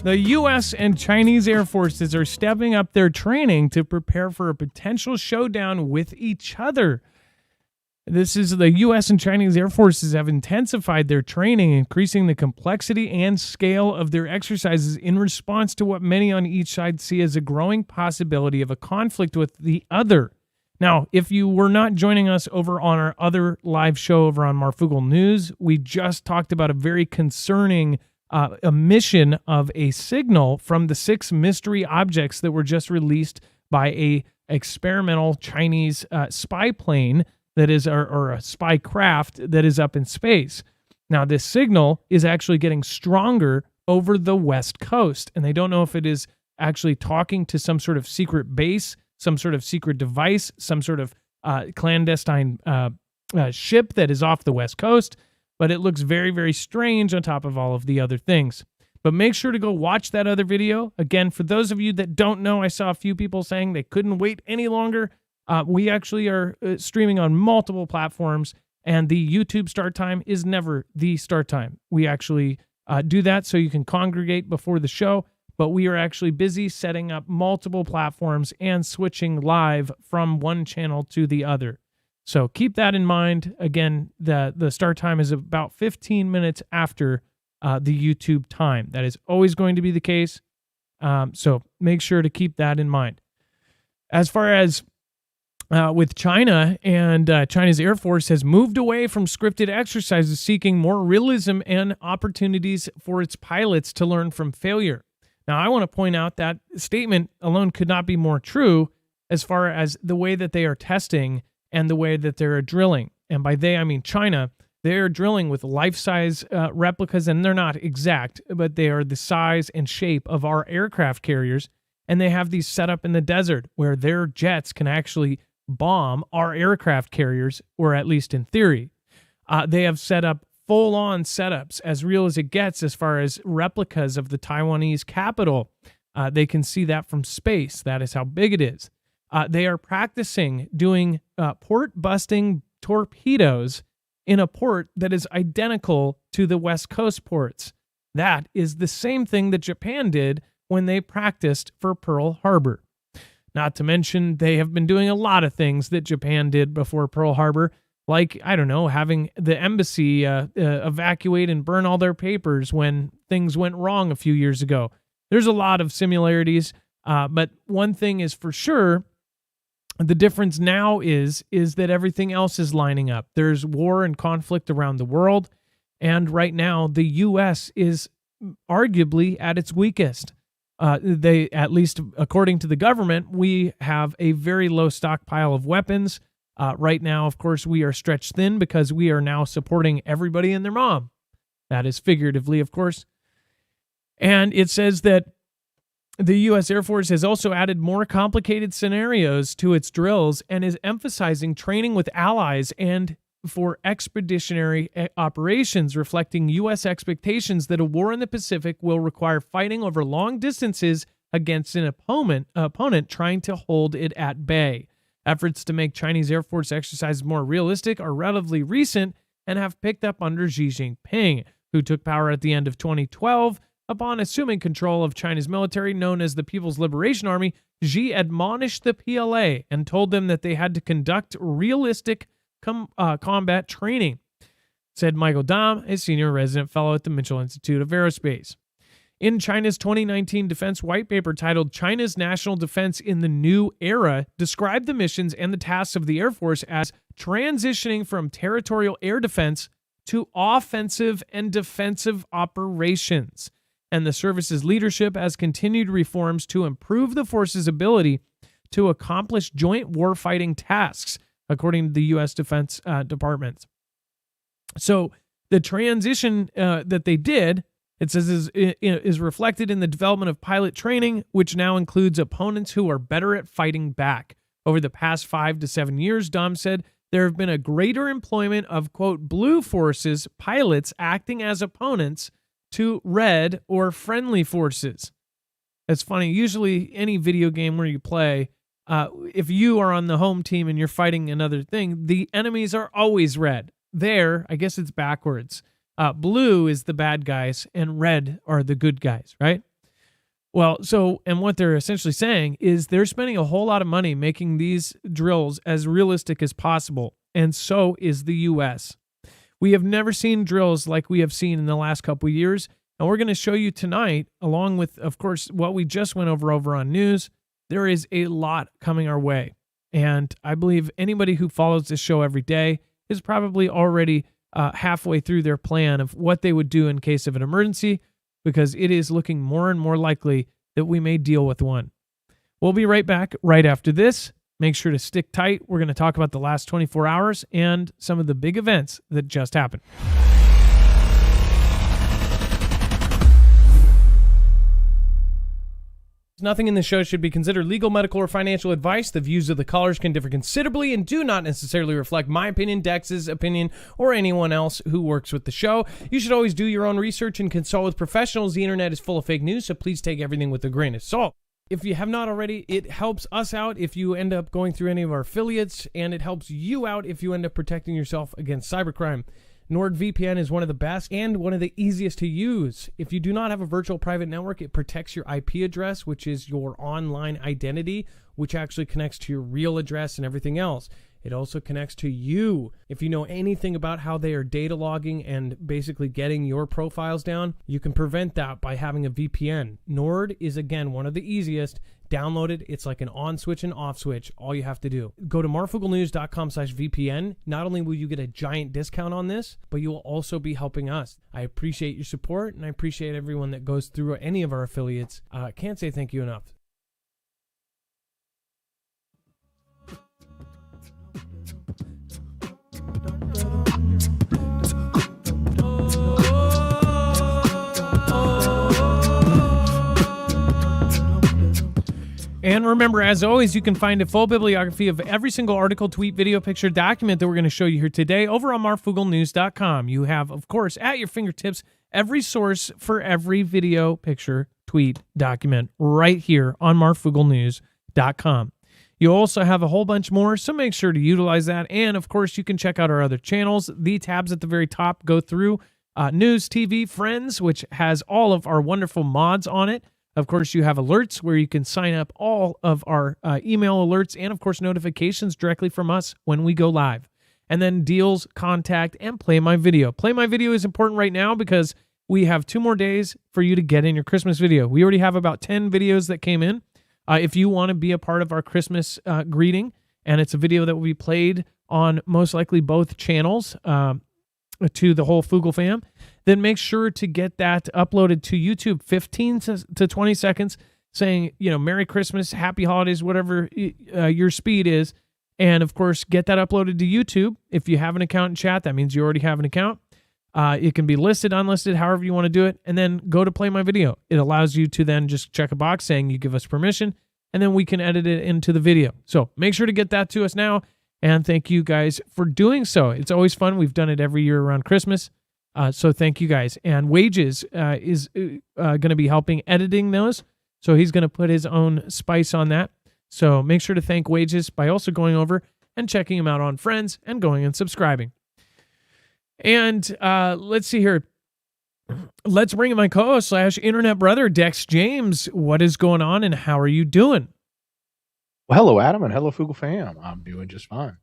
The U.S. and Chinese Air Forces are stepping up their training to prepare for a potential showdown with each other. This is the U.S. and Chinese Air Forces have intensified their training, increasing the complexity and scale of their exercises in response to what many on each side see as a growing possibility of a conflict with the other. Now, if you were not joining us over on our other live show over on Marfoogle News, we just talked about a very concerning emission of a signal from the 6 mystery objects that were just released by a experimental Chinese spy plane that is, or a spy craft that is up in space. Now, this signal is actually getting stronger over the West Coast, and they don't know if it is actually talking to some sort of secret base, some sort of secret device, some sort of clandestine ship that is off the West Coast, but it looks very, very strange on top of all of the other things. But make sure to go watch that other video. Again, for those of you that don't know, I saw a few people saying they couldn't wait any longer. We actually are streaming on multiple platforms, and the YouTube start time is never the start time. We actually do that so you can congregate before the show, but we are actually busy setting up multiple platforms and switching live from one channel to the other. So keep that in mind. Again, the start time is about 15 minutes after the YouTube time. That is always going to be the case. So make sure to keep that in mind. As far as with China, and China's Air Force has moved away from scripted exercises, seeking more realism and opportunities for its pilots to learn from failure. Now, I want to point out that statement alone could not be more true as far as the way that they are testing and the way that they're drilling. And by they, I mean China. They're drilling with life-size replicas, and they're not exact, but they are the size and shape of our aircraft carriers, and they have these set up in the desert where their jets can actually bomb our aircraft carriers, or at least in theory. They have set up full-on setups, as real as it gets, as far as replicas of the Taiwanese capital. They can see that from space. That is how big it is. They are practicing doing port-busting torpedoes in a port that is identical to the West Coast ports. That is the same thing that Japan did when they practiced for Pearl Harbor. Not to mention, they have been doing a lot of things that Japan did before Pearl Harbor, like, I don't know, having the embassy evacuate and burn all their papers when things went wrong a few years ago. There's a lot of similarities, but one thing is for sure, the difference now is that everything else is lining up. There's war and conflict around the world, and right now the U.S. is arguably at its weakest. They, at least according to the government, we have a very low stockpile of weapons. Right now, of course, we are stretched thin because we are now supporting everybody and their mom. That is figuratively, of course. And it says that the U.S. Air Force has also added more complicated scenarios to its drills and is emphasizing training with allies and for expeditionary operations, reflecting U.S. expectations that a war in the Pacific will require fighting over long distances against an opponent trying to hold it at bay. Efforts to make Chinese Air Force exercises more realistic are relatively recent and have picked up under Xi Jinping, who took power at the end of 2012. Upon assuming control of China's military, known as the People's Liberation Army, Xi admonished the PLA and told them that they had to conduct realistic combat training, said Michael Dahm, a senior resident fellow at the Mitchell Institute of Aerospace. In China's 2019 defense white paper titled China's National Defense in the New Era, described the missions and the tasks of the Air Force as transitioning from territorial air defense to offensive and defensive operations. And the service's leadership has continued reforms to improve the force's ability to accomplish joint warfighting tasks, according to the U.S. Defense Department. So the transition that they did, it says, is reflected in the development of pilot training, which now includes opponents who are better at fighting back. Over the past 5 to 7 years, Dom said, there have been a greater employment of, quote, blue forces pilots acting as opponents to red or friendly forces. It's funny. Usually any video game where you play, if you are on the home team and you're fighting another thing, the enemies are always red. There, I guess it's backwards. Blue is the bad guys and red are the good guys, right? Well, so, and what they're essentially saying is they're spending a whole lot of money making these drills as realistic as possible. And so is the US. We have never seen drills like we have seen in the last couple of years. And we're going to show you tonight, along with, of course, what we just went over on news. There is a lot coming our way. And I believe anybody who follows this show every day is probably already halfway through their plan of what they would do in case of an emergency, because it is looking more and more likely that we may deal with one. We'll be right back right after this. Make sure to stick tight. We're going to talk about the last 24 hours and some of the big events that just happened. Nothing in the show should be considered legal, medical, or financial advice. The views of the callers can differ considerably and do not necessarily reflect my opinion, Dex's opinion, or anyone else who works with the show. You should always do your own research and consult with professionals. The internet is full of fake news, so please take everything with a grain of salt. If you have not already, it helps us out if you end up going through any of our affiliates, and it helps you out if you end up protecting yourself against cybercrime. NordVPN is one of the best and one of the easiest to use. If you do not have a virtual private network, it protects your IP address, which is your online identity, which actually connects to your real address and everything else. It also connects to you. If you know anything about how they are data logging and basically getting your profiles down, you can prevent that by having a VPN. Nord is, again, one of the easiest. Download it. It's like an on switch and off switch. All you have to do. Go to marfooglenews.com/VPN. Not only will you get a giant discount on this, but you will also be helping us. I appreciate your support, and I appreciate everyone that goes through any of our affiliates. I can't say thank you enough. And remember, as always, you can find a full bibliography of every single article, tweet, video, picture, document that we're going to show you here today over on marfooglenews.com. You have, of course, at your fingertips, every source for every video, picture, tweet, document right here on marfooglenews.com. You also have a whole bunch more, so make sure to utilize that. And, of course, you can check out our other channels. The tabs at the very top go through News, TV, Friends, which has all of our wonderful mods on it. Of course, you have alerts where you can sign up all of our email alerts and, of course, notifications directly from us when we go live. And then deals, contact, and Play My Video. Play My Video is important right now because we have 2 more days for you to get in your Christmas video. We already have about 10 videos that came in. If you want to be a part of our Christmas greeting, and it's a video that will be played on most likely both channels to the whole Foogle fam, then make sure to get that uploaded to YouTube, 15 to 20 seconds, saying, Merry Christmas, Happy Holidays, whatever your speed is. And, of course, get that uploaded to YouTube. If you have an account in chat, that means you already have an account. It can be listed, unlisted, however you want to do it, and then go to Play My Video. It allows you to then just check a box saying you give us permission, and then we can edit it into the video. So make sure to get that to us now, and thank you guys for doing so. It's always fun. We've done it every year around Christmas. So thank you guys. And Wages is going to be helping editing those. So he's going to put his own spice on that. So make sure to thank Wages by also going over and checking him out on Friends and going and subscribing. And let's see here. Let's bring in my co-host / internet brother, Dex James. What is going on and how are you doing? Well, hello, Adam, and hello, Foogle fam. I'm doing just fine.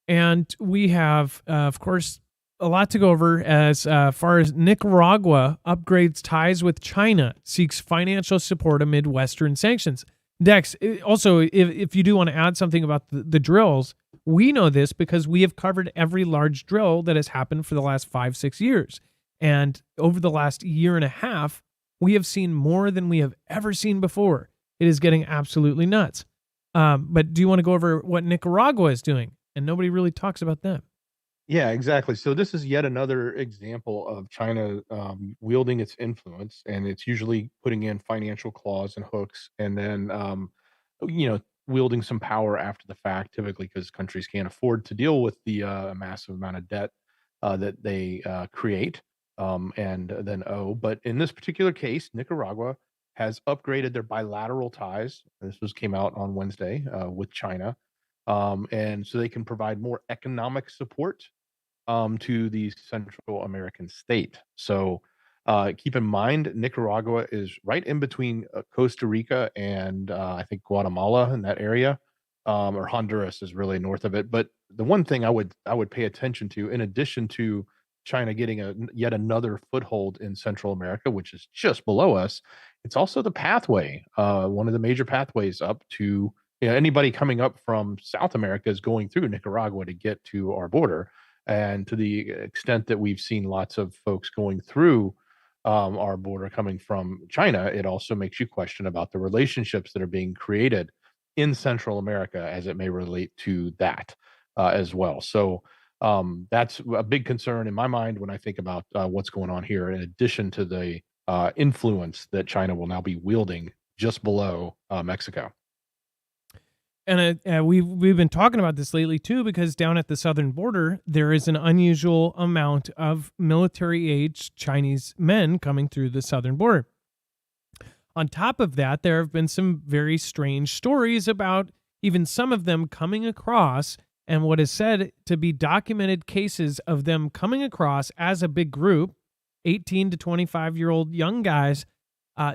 And we have, of course, a lot to go over as far as Nicaragua upgrades ties with China, seeks financial support amid Western sanctions. Dex, also, if you do want to add something about the drills, we know this because we have covered every large drill that has happened for the last 5-6 years. And over the last year and a half, we have seen more than we have ever seen before. It is getting absolutely nuts. But do you want to go over what Nicaragua is doing? And nobody really talks about them. Yeah, exactly. So this is yet another example of China wielding its influence, and it's usually putting in financial claws and hooks, and then wielding some power after the fact, typically because countries can't afford to deal with the massive amount of debt that they create and then owe. But in this particular case, Nicaragua has upgraded their bilateral ties. This came out on Wednesday with China, and so they can provide more economic support to the Central American state. So Keep in mind, Nicaragua is right in between Costa Rica and I think Guatemala in that area, or Honduras is really north of it. But the one thing I would pay attention to, in addition to China getting yet another foothold in Central America, which is just below us, it's also the pathway. One of the major pathways up to, anybody coming up from South America is going through Nicaragua to get to our border. And to the extent that we've seen lots of folks going through our border coming from China, it also makes you question about the relationships that are being created in Central America as it may relate to that as well. So that's a big concern in my mind when I think about what's going on here, in addition to the influence that China will now be wielding just below Mexico. And we've been talking about this lately too, because down at the southern border there is an unusual amount of military-aged Chinese men coming through the southern border. On top of that, there have been some very strange stories about even some of them coming across, and what is said to be documented cases of them coming across as a big group, 18 to 25-year-old young guys,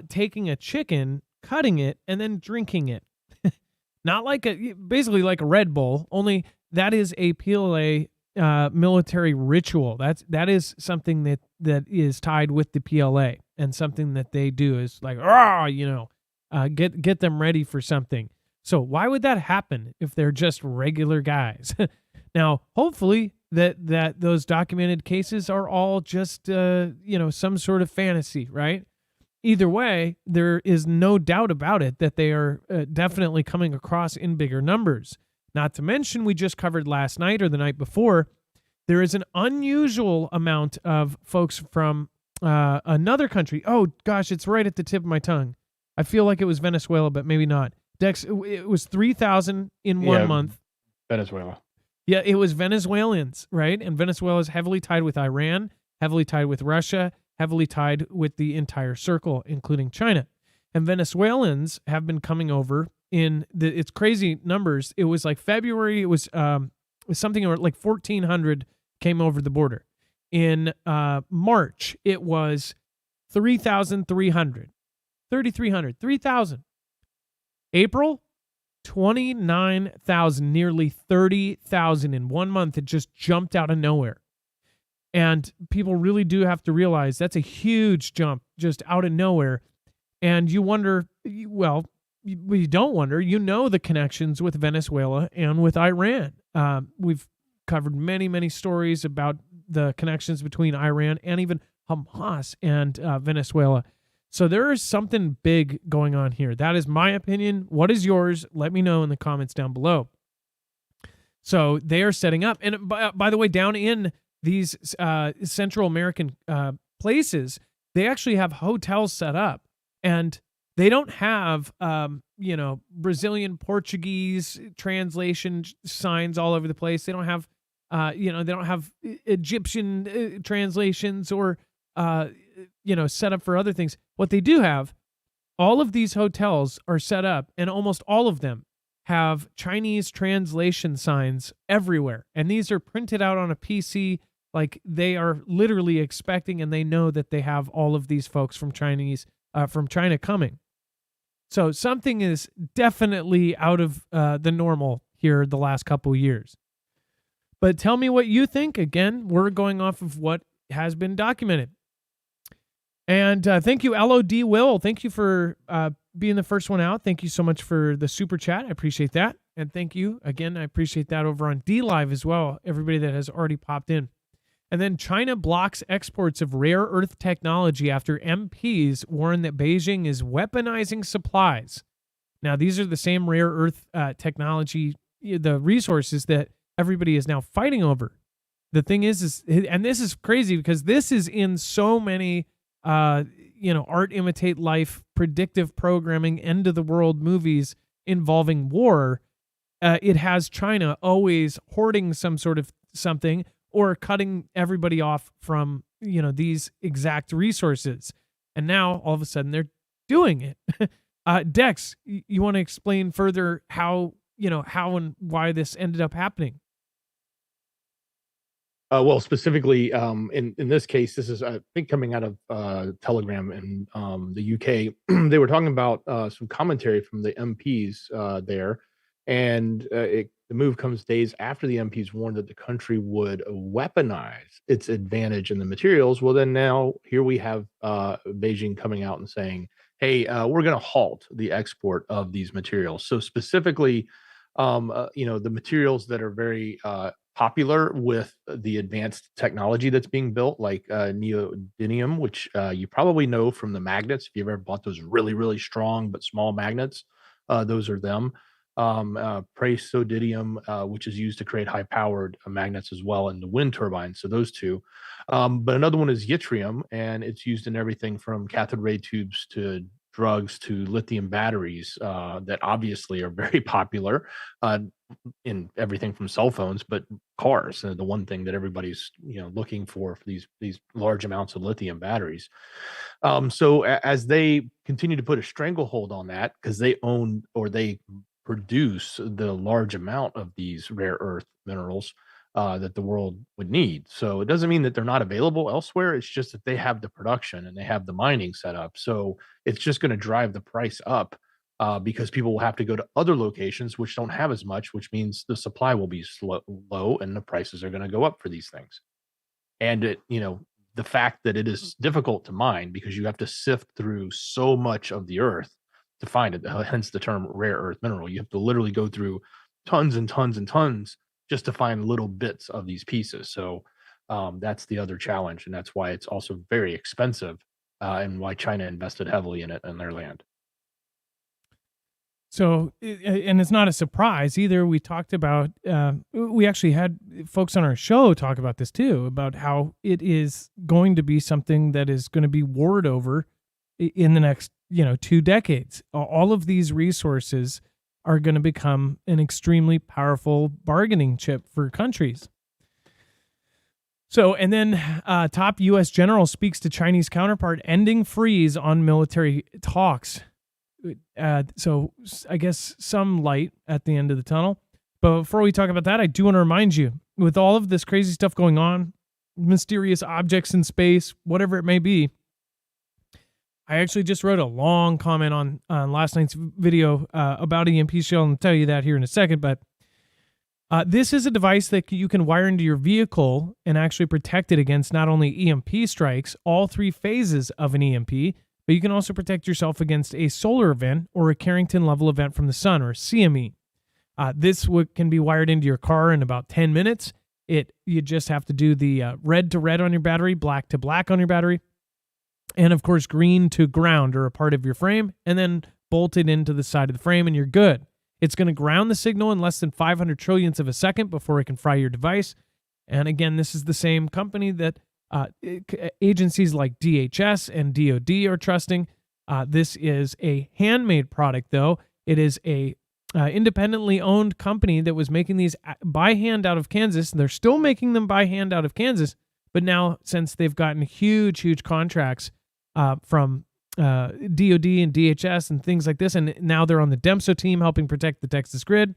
taking a chicken, cutting it, and then drinking it. Not like basically like a Red Bull, only that is a PLA military ritual. That is something that is tied with the PLA, and something that they do is like, get them ready for something. So why would that happen if they're just regular guys? Now, hopefully that those documented cases are all just some sort of fantasy, right? Either way, there is no doubt about it that they are definitely coming across in bigger numbers. Not to mention, we just covered last night or the night before, there is an unusual amount of folks from another country. Oh, gosh, it's right at the tip of my tongue. I feel like it was Venezuela, but maybe not. Dex, it was 3,000 in 1 month. Venezuela. Yeah, it was Venezuelans, right? And Venezuela is heavily tied with Iran, heavily tied with Russia, heavily tied with the entire circle, including China. And Venezuelans have been coming over it's crazy numbers. It was like February, it was something like 1,400 came over the border. In March, it was 3,300, 3,300, 3,000. April, 29,000, nearly 30,000 in 1 month. It just jumped out of nowhere. And people really do have to realize that's a huge jump just out of nowhere. And you wonder, well, you don't wonder, the connections with Venezuela and with Iran. We've covered many, many stories about the connections between Iran and even Hamas and Venezuela. So there is something big going on here. That is my opinion. What is yours? Let me know in the comments down below. So they are setting up. And by the way, down in these Central American places, they actually have hotels set up, and they don't have Brazilian Portuguese translation signs all over the place. They don't have they don't have Egyptian translations or set up for other things. What they do have, all of these hotels are set up, and almost all of them have Chinese translation signs everywhere, and these are printed out on a PC. Like, they are literally expecting, and they know that they have all of these folks from China coming. So something is definitely out of the normal here the last couple of years. But tell me what you think. Again, we're going off of what has been documented. And thank you, LOD Will. Thank you for being the first one out. Thank you so much for the super chat. I appreciate that. And thank you again. I appreciate that over on D Live as well. Everybody that has already popped in. And then China blocks exports of rare earth technology after MPs warn that Beijing is weaponizing supplies. Now, these are the same rare earth technology, the resources that everybody is now fighting over. The thing is, and this is crazy because this is in so many, art imitate life, predictive programming, end of the world movies involving war. It has China always hoarding some sort of something, or cutting everybody off from, these exact resources. And now, all of a sudden, they're doing it. Dex, you want to explain further how and why this ended up happening? Well, specifically, in this case, this is, I think, coming out of Telegram in the UK. They were talking about some commentary from the MPs there, and the move comes days after the MPs warned that the country would weaponize its advantage in the materials. Well, then now here we have Beijing coming out and saying, "Hey, we're going to halt the export of these materials." So specifically, the materials that are very popular with the advanced technology that's being built, like neodymium, which you probably know from the magnets. If you've ever bought those really, really strong but small magnets, those are them. Praseodymium, which is used to create high-powered magnets as well in the wind turbines. So those two. But another one is yttrium, and it's used in everything from cathode ray tubes to drugs to lithium batteries that obviously are very popular in everything from cell phones, but cars. The one thing that everybody's looking for these large amounts of lithium batteries. So as they continue to put a stranglehold on that, because they own or they produce the large amount of these rare earth minerals that the world would need. So it doesn't mean that they're not available elsewhere. It's just that they have the production and they have the mining set up. So it's just going to drive the price up because people will have to go to other locations which don't have as much, which means the supply will be low and the prices are going to go up for these things. And the fact that it is difficult to mine because you have to sift through so much of the earth to find it, hence the term rare earth mineral. You have to literally go through tons and tons and tons just to find little bits of these pieces. So that's the other challenge, and that's why it's also very expensive, and why China invested heavily in it and their land. So, and it's not a surprise either. We talked about, we actually had folks on our show talk about this too, about how it is going to be something that is going to be warred over in the next, 2 decades. All of these resources are going to become an extremely powerful bargaining chip for countries. So, and then top U.S. general speaks to Chinese counterpart ending freeze on military talks. So I guess some light at the end of the tunnel. But before we talk about that, I do want to remind you, with all of this crazy stuff going on, mysterious objects in space, whatever it may be, I actually just wrote a long comment on last night's video about EMP shell, and I'll tell you that here in a second. But this is a device that you can wire into your vehicle and actually protect it against not only EMP strikes, all 3 phases of an EMP, but you can also protect yourself against a solar event or a Carrington level event from the sun, or CME. This can be wired into your car in about 10 minutes. You just have to do the red to red on your battery, black to black on your battery, and of course green to ground or a part of your frame, and then bolt it into the side of the frame and you're good. It's going to ground the signal in less than 500 trillionths of a second before it can fry your device. And again, this is the same company that agencies like DHS and DOD are trusting. This is a handmade product, though. It is a independently owned company that was making these by hand out of Kansas. And they're still making them by hand out of Kansas. But now, since they've gotten huge contracts from DOD and DHS and things like this, and now they're on the DEMSO team helping protect the Texas grid,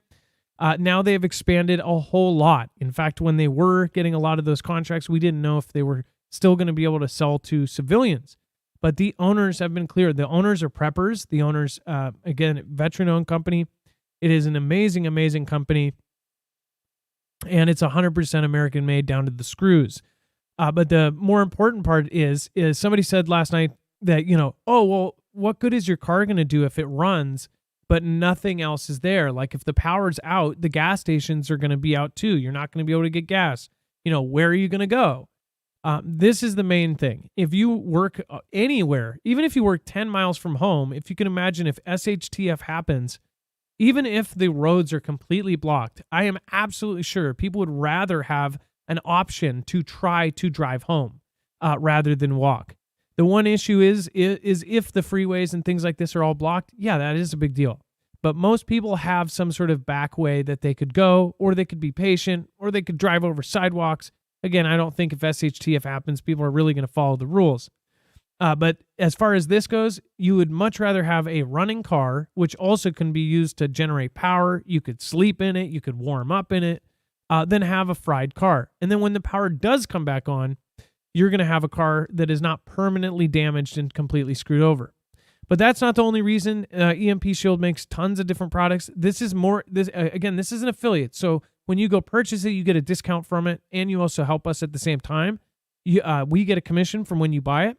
now they have expanded a whole lot. In fact, when they were getting a lot of those contracts, we didn't know if they were still going to be able to sell to civilians. But the owners have been clear. The owners are preppers. The owners, again, veteran-owned company. It is an amazing company, and it's 100% American-made down to the screws. But the more important part is somebody said last night that, oh, well, what good is your car going to do if it runs, but nothing else is there? Like if the power's out, the gas stations are going to be out too. You're not going to be able to get gas. Where are you going to go? This is the main thing. If you work anywhere, even if you work 10 miles from home, if you can imagine if SHTF happens, even if the roads are completely blocked, I am absolutely sure people would rather have an option to try to drive home rather than walk. The one issue is if the freeways and things like this are all blocked, yeah, that is a big deal. But most people have some sort of back way that they could go, or they could be patient, or they could drive over sidewalks. Again, I don't think if SHTF happens, people are really going to follow the rules. But as far as this goes, you would much rather have a running car, which also can be used to generate power. You could sleep in it. You could warm up in it. than have a fried car. And then when the power does come back on, you're going to have a car that is not permanently damaged and completely screwed over. But that's not the only reason. EMP Shield makes tons of different products. This is again, this is an affiliate. So when you go purchase it, you get a discount from it, and you also help us at the same time. We get a commission from when you buy it,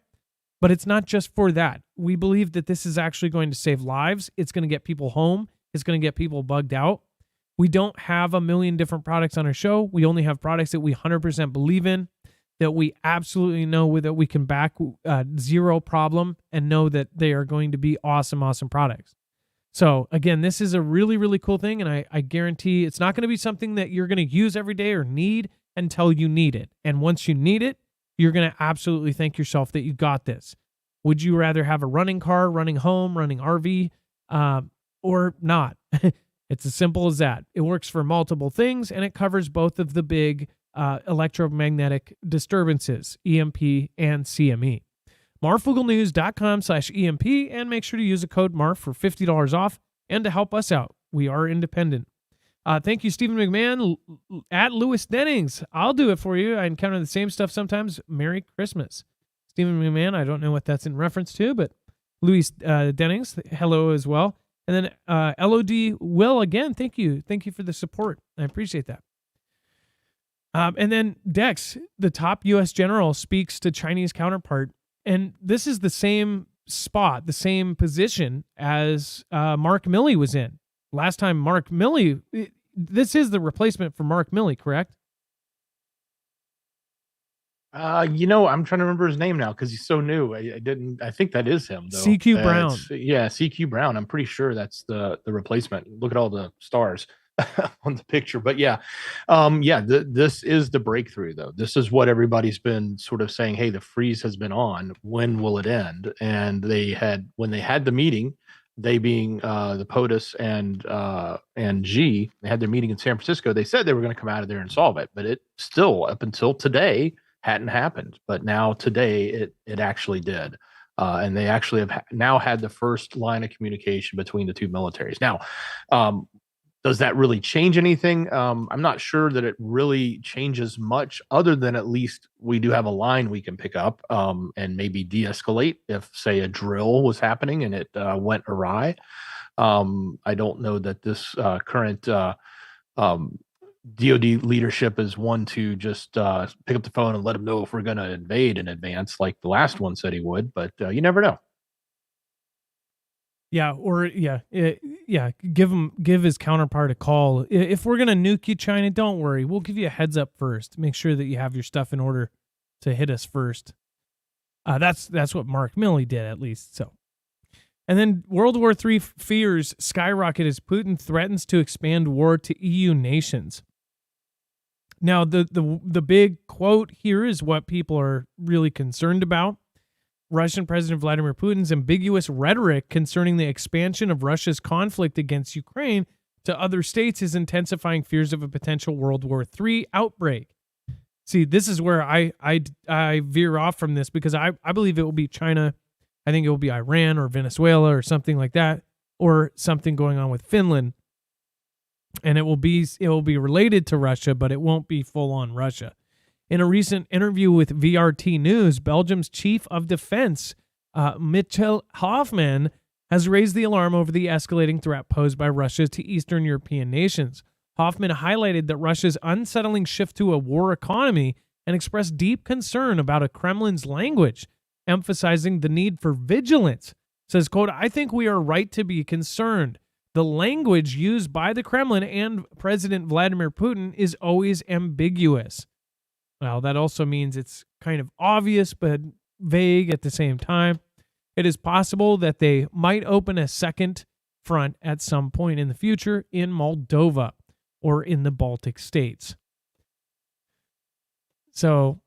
but it's not just for that. We believe that this is actually going to save lives. It's going to get people home. It's going to get people bugged out. We don't have a million different products on our show. We only have products that we 100% believe in, that we absolutely know that we can back zero problem and know that they are going to be awesome, awesome products. So again, this is a really, really cool thing, and I guarantee it's not going to be something that you're going to use every day or need until you need it. And once you need it, you're going to absolutely thank yourself that you got this. Would you rather have a running car, running home, running RV, or not? It's as simple as that. It works for multiple things, and it covers both of the big electromagnetic disturbances, EMP and CME. Marfooglenews.com/EMP, and make sure to use the code MARF for $50 off and to help us out. We are independent. Thank you, Stephen McMahon, at Lewis Dennings. I'll do it for you. I encounter the same stuff sometimes. Merry Christmas. Stephen McMahon, I don't know what that's in reference to, but Louis Dennings, hello as well. And then LOD Will, again, thank you. Thank you for the support. I appreciate that. And then Dex, the top U.S. general, speaks to Chinese counterpart. And this is the same spot, the same position as Mark Milley was in. Last time Mark Milley, this is the replacement for Mark Milley, correct? I'm trying to remember his name now because he's so new. I think that is him, though. CQ Brown. CQ Brown. I'm pretty sure that's the replacement. Look at all the stars on the picture. But this is the breakthrough, though. This is what everybody's been sort of saying, hey, the freeze has been on. When will it end? And when they had the meeting, they being the POTUS and G, they had their meeting in San Francisco. They said they were going to come out of there and solve it, but it still, up until today, hadn't happened. But now today it actually did. And they actually have now had the first line of communication between the two militaries. Now, does that really change anything? I'm not sure that it really changes much, other than at least we do have a line we can pick up and maybe de-escalate if, say, a drill was happening and it went awry. I don't know that this current DoD leadership is one to just pick up the phone and let them know if we're going to invade in advance, like the last one said he would. But you never know. Give his counterpart a call. If we're gonna nuke you, China, don't worry. We'll give you a heads up first. Make sure that you have your stuff in order to hit us first. That's what Mark Milley did, at least. So, and then World War III fears skyrocket as Putin threatens to expand war to EU nations. Now, the big quote here is what people are really concerned about. Russian President Vladimir Putin's ambiguous rhetoric concerning the expansion of Russia's conflict against Ukraine to other states is intensifying fears of a potential World War III outbreak. See, this is where I veer off from this, because I believe it will be China. I think it will be Iran or Venezuela or something like that, or something going on with Finland. And it will be related to Russia, but it won't be full on Russia. In a recent interview with VRT News, Belgium's chief of defense, Michiel Hoffman, has raised the alarm over the escalating threat posed by Russia to Eastern European nations. Hoffman highlighted that Russia's unsettling shift to a war economy and expressed deep concern about a Kremlin's language, emphasizing the need for vigilance. Says, quote, "I think we are right to be concerned. The language used by the Kremlin and President Vladimir Putin is always ambiguous." Well, that also means it's kind of obvious but vague at the same time. It is possible that they might open a second front at some point in the future in Moldova or in the Baltic states. So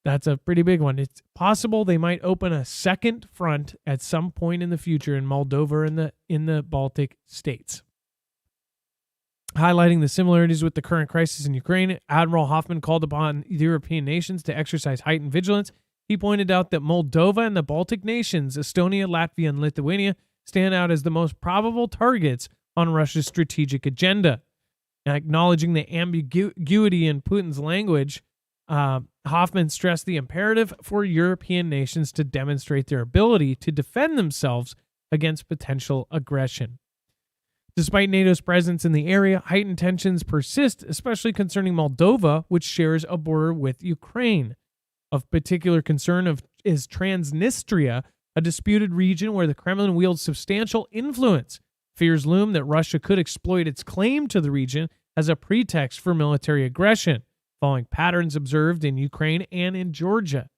that's a pretty big one. It's possible they might open a second front at some point in the future in Moldova or in the Baltic states. Highlighting the similarities with the current crisis in Ukraine, Admiral Hoffman called upon the European nations to exercise heightened vigilance. He pointed out that Moldova and the Baltic nations, Estonia, Latvia, and Lithuania, stand out as the most probable targets on Russia's strategic agenda. And acknowledging the ambiguity in Putin's language, Hoffman stressed the imperative for European nations to demonstrate their ability to defend themselves against potential aggression. Despite NATO's presence in the area, heightened tensions persist, especially concerning Moldova, which shares a border with Ukraine. Of particular concern is Transnistria, a disputed region where the Kremlin wields substantial influence. Fears loom that Russia could exploit its claim to the region as a pretext for military aggression, following patterns observed in Ukraine and in Georgia.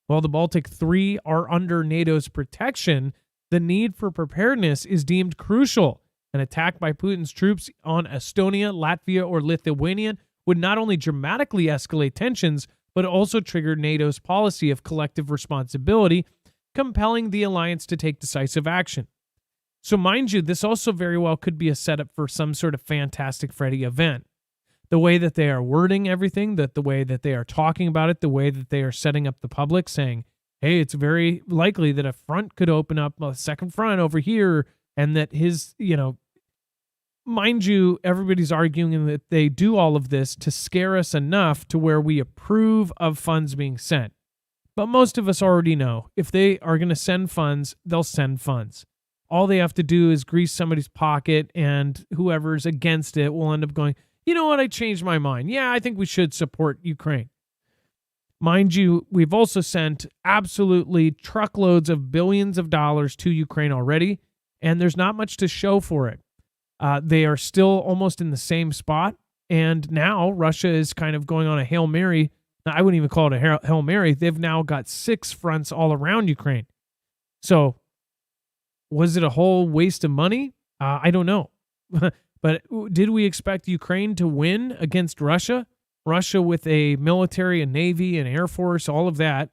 While the Baltic Three are under NATO's protection, the need for preparedness is deemed crucial. An attack by Putin's troops on Estonia, Latvia, or Lithuania would not only dramatically escalate tensions, but also trigger NATO's policy of collective responsibility, compelling the alliance to take decisive action. So mind you, this also very well could be a setup for some sort of Fantastic Freddy event. The way that they are wording everything, the way that they are talking about it, the way that they are setting up the public, saying, hey, it's very likely that a front could open up, a second front over here, and that his, mind you, everybody's arguing that they do all of this to scare us enough to where we approve of funds being sent. But most of us already know if they are going to send funds, they'll send funds. All they have to do is grease somebody's pocket, and whoever's against it will end up going, you know what, I changed my mind. Yeah, I think we should support Ukraine. Mind you, we've also sent absolutely truckloads of billions of dollars to Ukraine already, and there's not much to show for it. They are still almost in the same spot, and now Russia is kind of going on a Hail Mary. I wouldn't even call it a Hail Mary. They've now got 6 fronts all around Ukraine. So was it a whole waste of money? I don't know. But did we expect Ukraine to win against Russia? Russia with a military, a navy, an air force, all of that,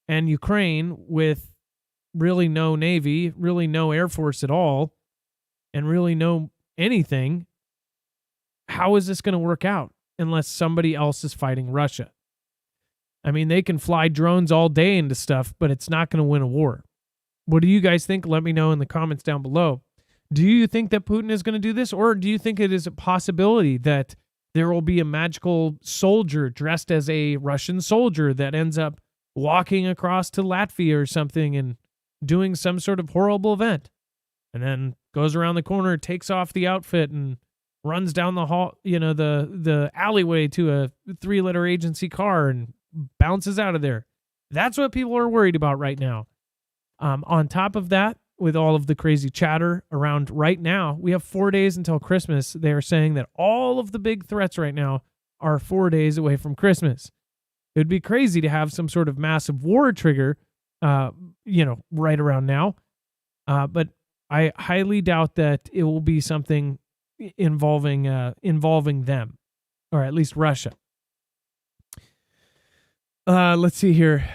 and Ukraine with really no navy, really no air force at all, and really no anything. How is this going to work out unless somebody else is fighting Russia? I mean, they can fly drones all day into stuff, but it's not going to win a war. What do you guys think? Let me know in the comments down below. Do you think that Putin is going to do this, or do you think it is a possibility that there will be a magical soldier dressed as a Russian soldier that ends up walking across to Latvia or something and doing some sort of horrible event, and then goes around the corner, takes off the outfit, and runs down the hall, the alleyway to a 3-letter agency car and bounces out of there? That's what people are worried about right now. On top of that, with all of the crazy chatter around right now, we have 4 days until Christmas. They are saying that all of the big threats right now are 4 days away from Christmas. It would be crazy to have some sort of massive war trigger, right around now. But I highly doubt that it will be something involving them, or at least Russia. Let's see here.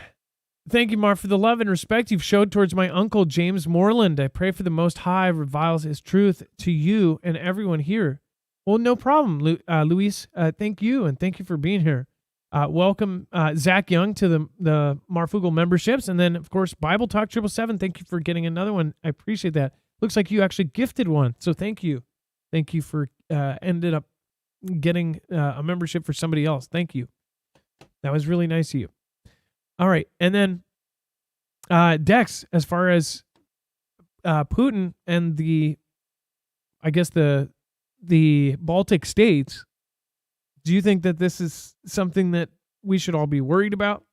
Thank you, Mar, for the love and respect you've showed towards my uncle, James Moreland. I pray for the Most High reveals his truth to you and everyone here. Well, no problem, Luis. Thank you, and thank you for being here. Welcome, Zach Young, to the Marfoogle memberships. And then, of course, Bible Talk 777. Thank you for getting another one. I appreciate that. Looks like you actually gifted one, so thank you. Thank you for ended up getting a membership for somebody else. Thank you. That was really nice of you. All right, and then Dex, as far as Putin and the Baltic states, do you think that this is something that we should all be worried about?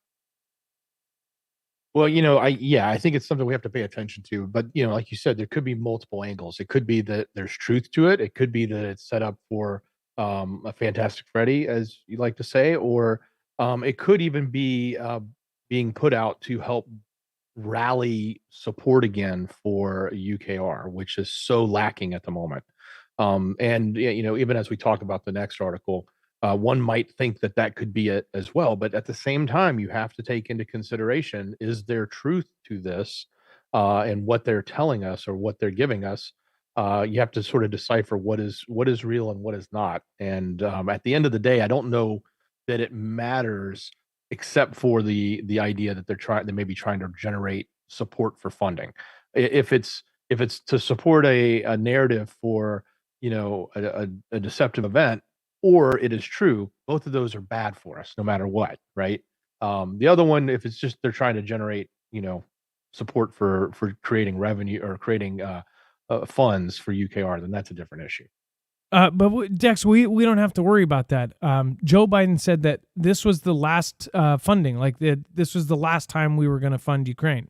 Well, I think it's something we have to pay attention to. But like you said, there could be multiple angles. It could be that there's truth to it. It could be that it's set up for a Fantastic Freddy, as you like to say, or it could even be being put out to help rally support again for UKR, which is so lacking at the moment. And even as we talk about the next article, one might think that that could be it as well. But at the same time, you have to take into consideration, is there truth to this, and what they're telling us or what they're giving us? You have to sort of decipher what is real and what is not. And at the end of the day, I don't know that it matters, except for the idea that they may be trying to generate support for funding. If it's to support a narrative for a deceptive event, or it is true. Both of those are bad for us, no matter what, right? The other one, if it's just they're trying to generate, support for creating revenue or creating funds for UKR, then that's a different issue. Dex, we don't have to worry about that. Joe Biden said that this was the last funding, like this was the last time we were going to fund Ukraine.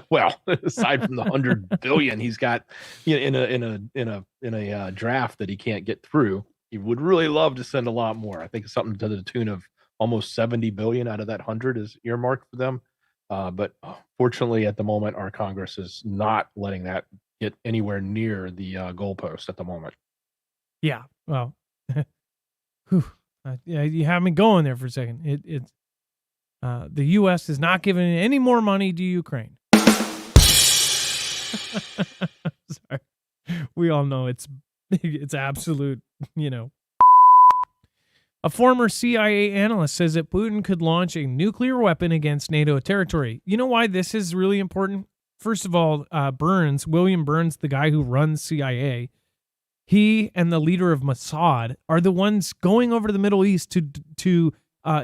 Well, aside from the 100 billion he's got in a draft that he can't get through, he would really love to send a lot more. I think something to the tune of almost 70 billion out of that 100 is earmarked for them. But fortunately, at the moment, our Congress is not letting that get anywhere near the goalpost at the moment. Yeah. Well, yeah, you have me going there for a second. It's the U.S. is not giving any more money to Ukraine. Sorry. We all know it's absolute, A former CIA analyst says that Putin could launch a nuclear weapon against NATO territory. You know why this is really important? First of all, William Burns, the guy who runs CIA, he and the leader of Mossad are the ones going over to the Middle East to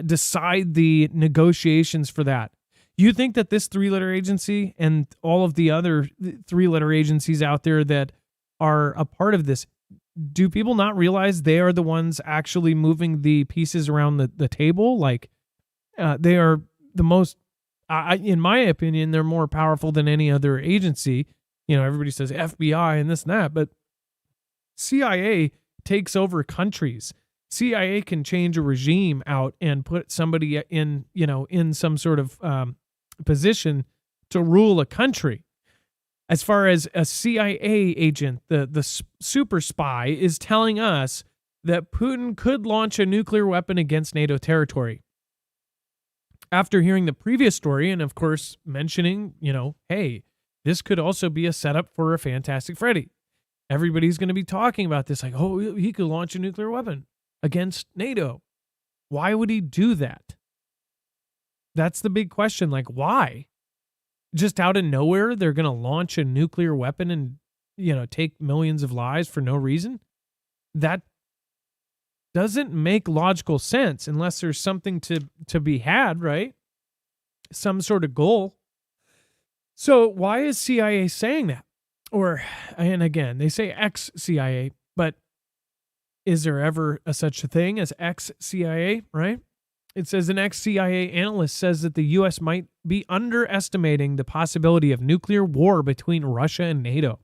decide the negotiations for that. You think that this three-letter agency and all of the other three-letter agencies out there that are a part of this, do people not realize they are the ones actually moving the pieces around the table? Like, they are the most, in my opinion, they're more powerful than any other agency. Everybody says FBI and this and that, but CIA takes over countries. CIA can change a regime out and put somebody in some sort of position to rule a country. As far as a CIA agent, the super spy is telling us that Putin could launch a nuclear weapon against NATO territory. After hearing the previous story and, of course, mentioning, hey, this could also be a setup for a Fantastic Freddy. Everybody's going to be talking about this like, oh, he could launch a nuclear weapon against NATO. Why would he do that? That's the big question. Like, why? Just out of nowhere, they're going to launch a nuclear weapon and, take millions of lives for no reason? That doesn't make logical sense unless there's something to be had, right? Some sort of goal. So why is CIA saying that? And again, they say ex-CIA, but is there ever such a thing as ex-CIA, right? It says an ex-CIA analyst says that the U.S. might be underestimating the possibility of nuclear war between Russia and NATO.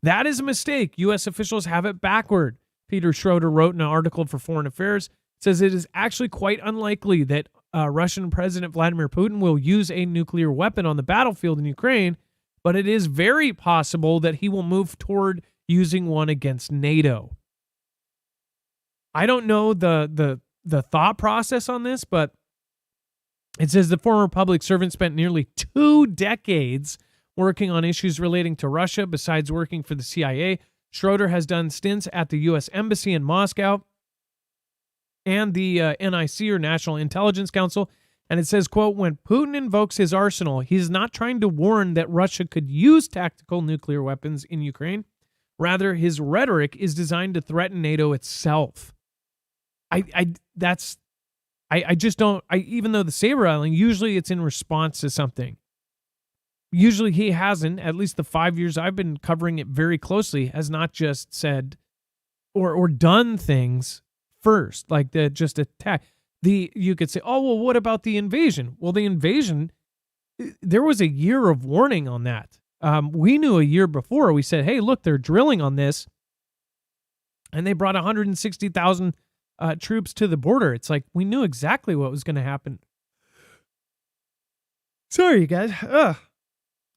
That is a mistake. U.S. officials have it backward. Peter Schroeder wrote in an article for Foreign Affairs, says it is actually quite unlikely that Russian President Vladimir Putin will use a nuclear weapon on the battlefield in Ukraine, but it is very possible that he will move toward using one against NATO. I don't know the thought process on this, but it says the former public servant spent nearly 2 decades working on issues relating to Russia. Besides working for the CIA, Schroeder has done stints at the U.S. Embassy in Moscow and the NIC, or National Intelligence Council. And it says, quote, when Putin invokes his arsenal, he's not trying to warn that Russia could use tactical nuclear weapons in Ukraine. Rather, his rhetoric is designed to threaten NATO itself. I just don't, even though the saber rattling, usually it's in response to something. Usually he hasn't, at least the 5 years I've been covering it very closely, has not just said or done things first, like just attack. You could say, oh, well, what about the invasion? Well, the invasion, there was a year of warning on that. We knew a year before. We said, hey, look, they're drilling on this. And they brought 160,000 troops to the border. It's like we knew exactly what was going to happen. Sorry, you guys.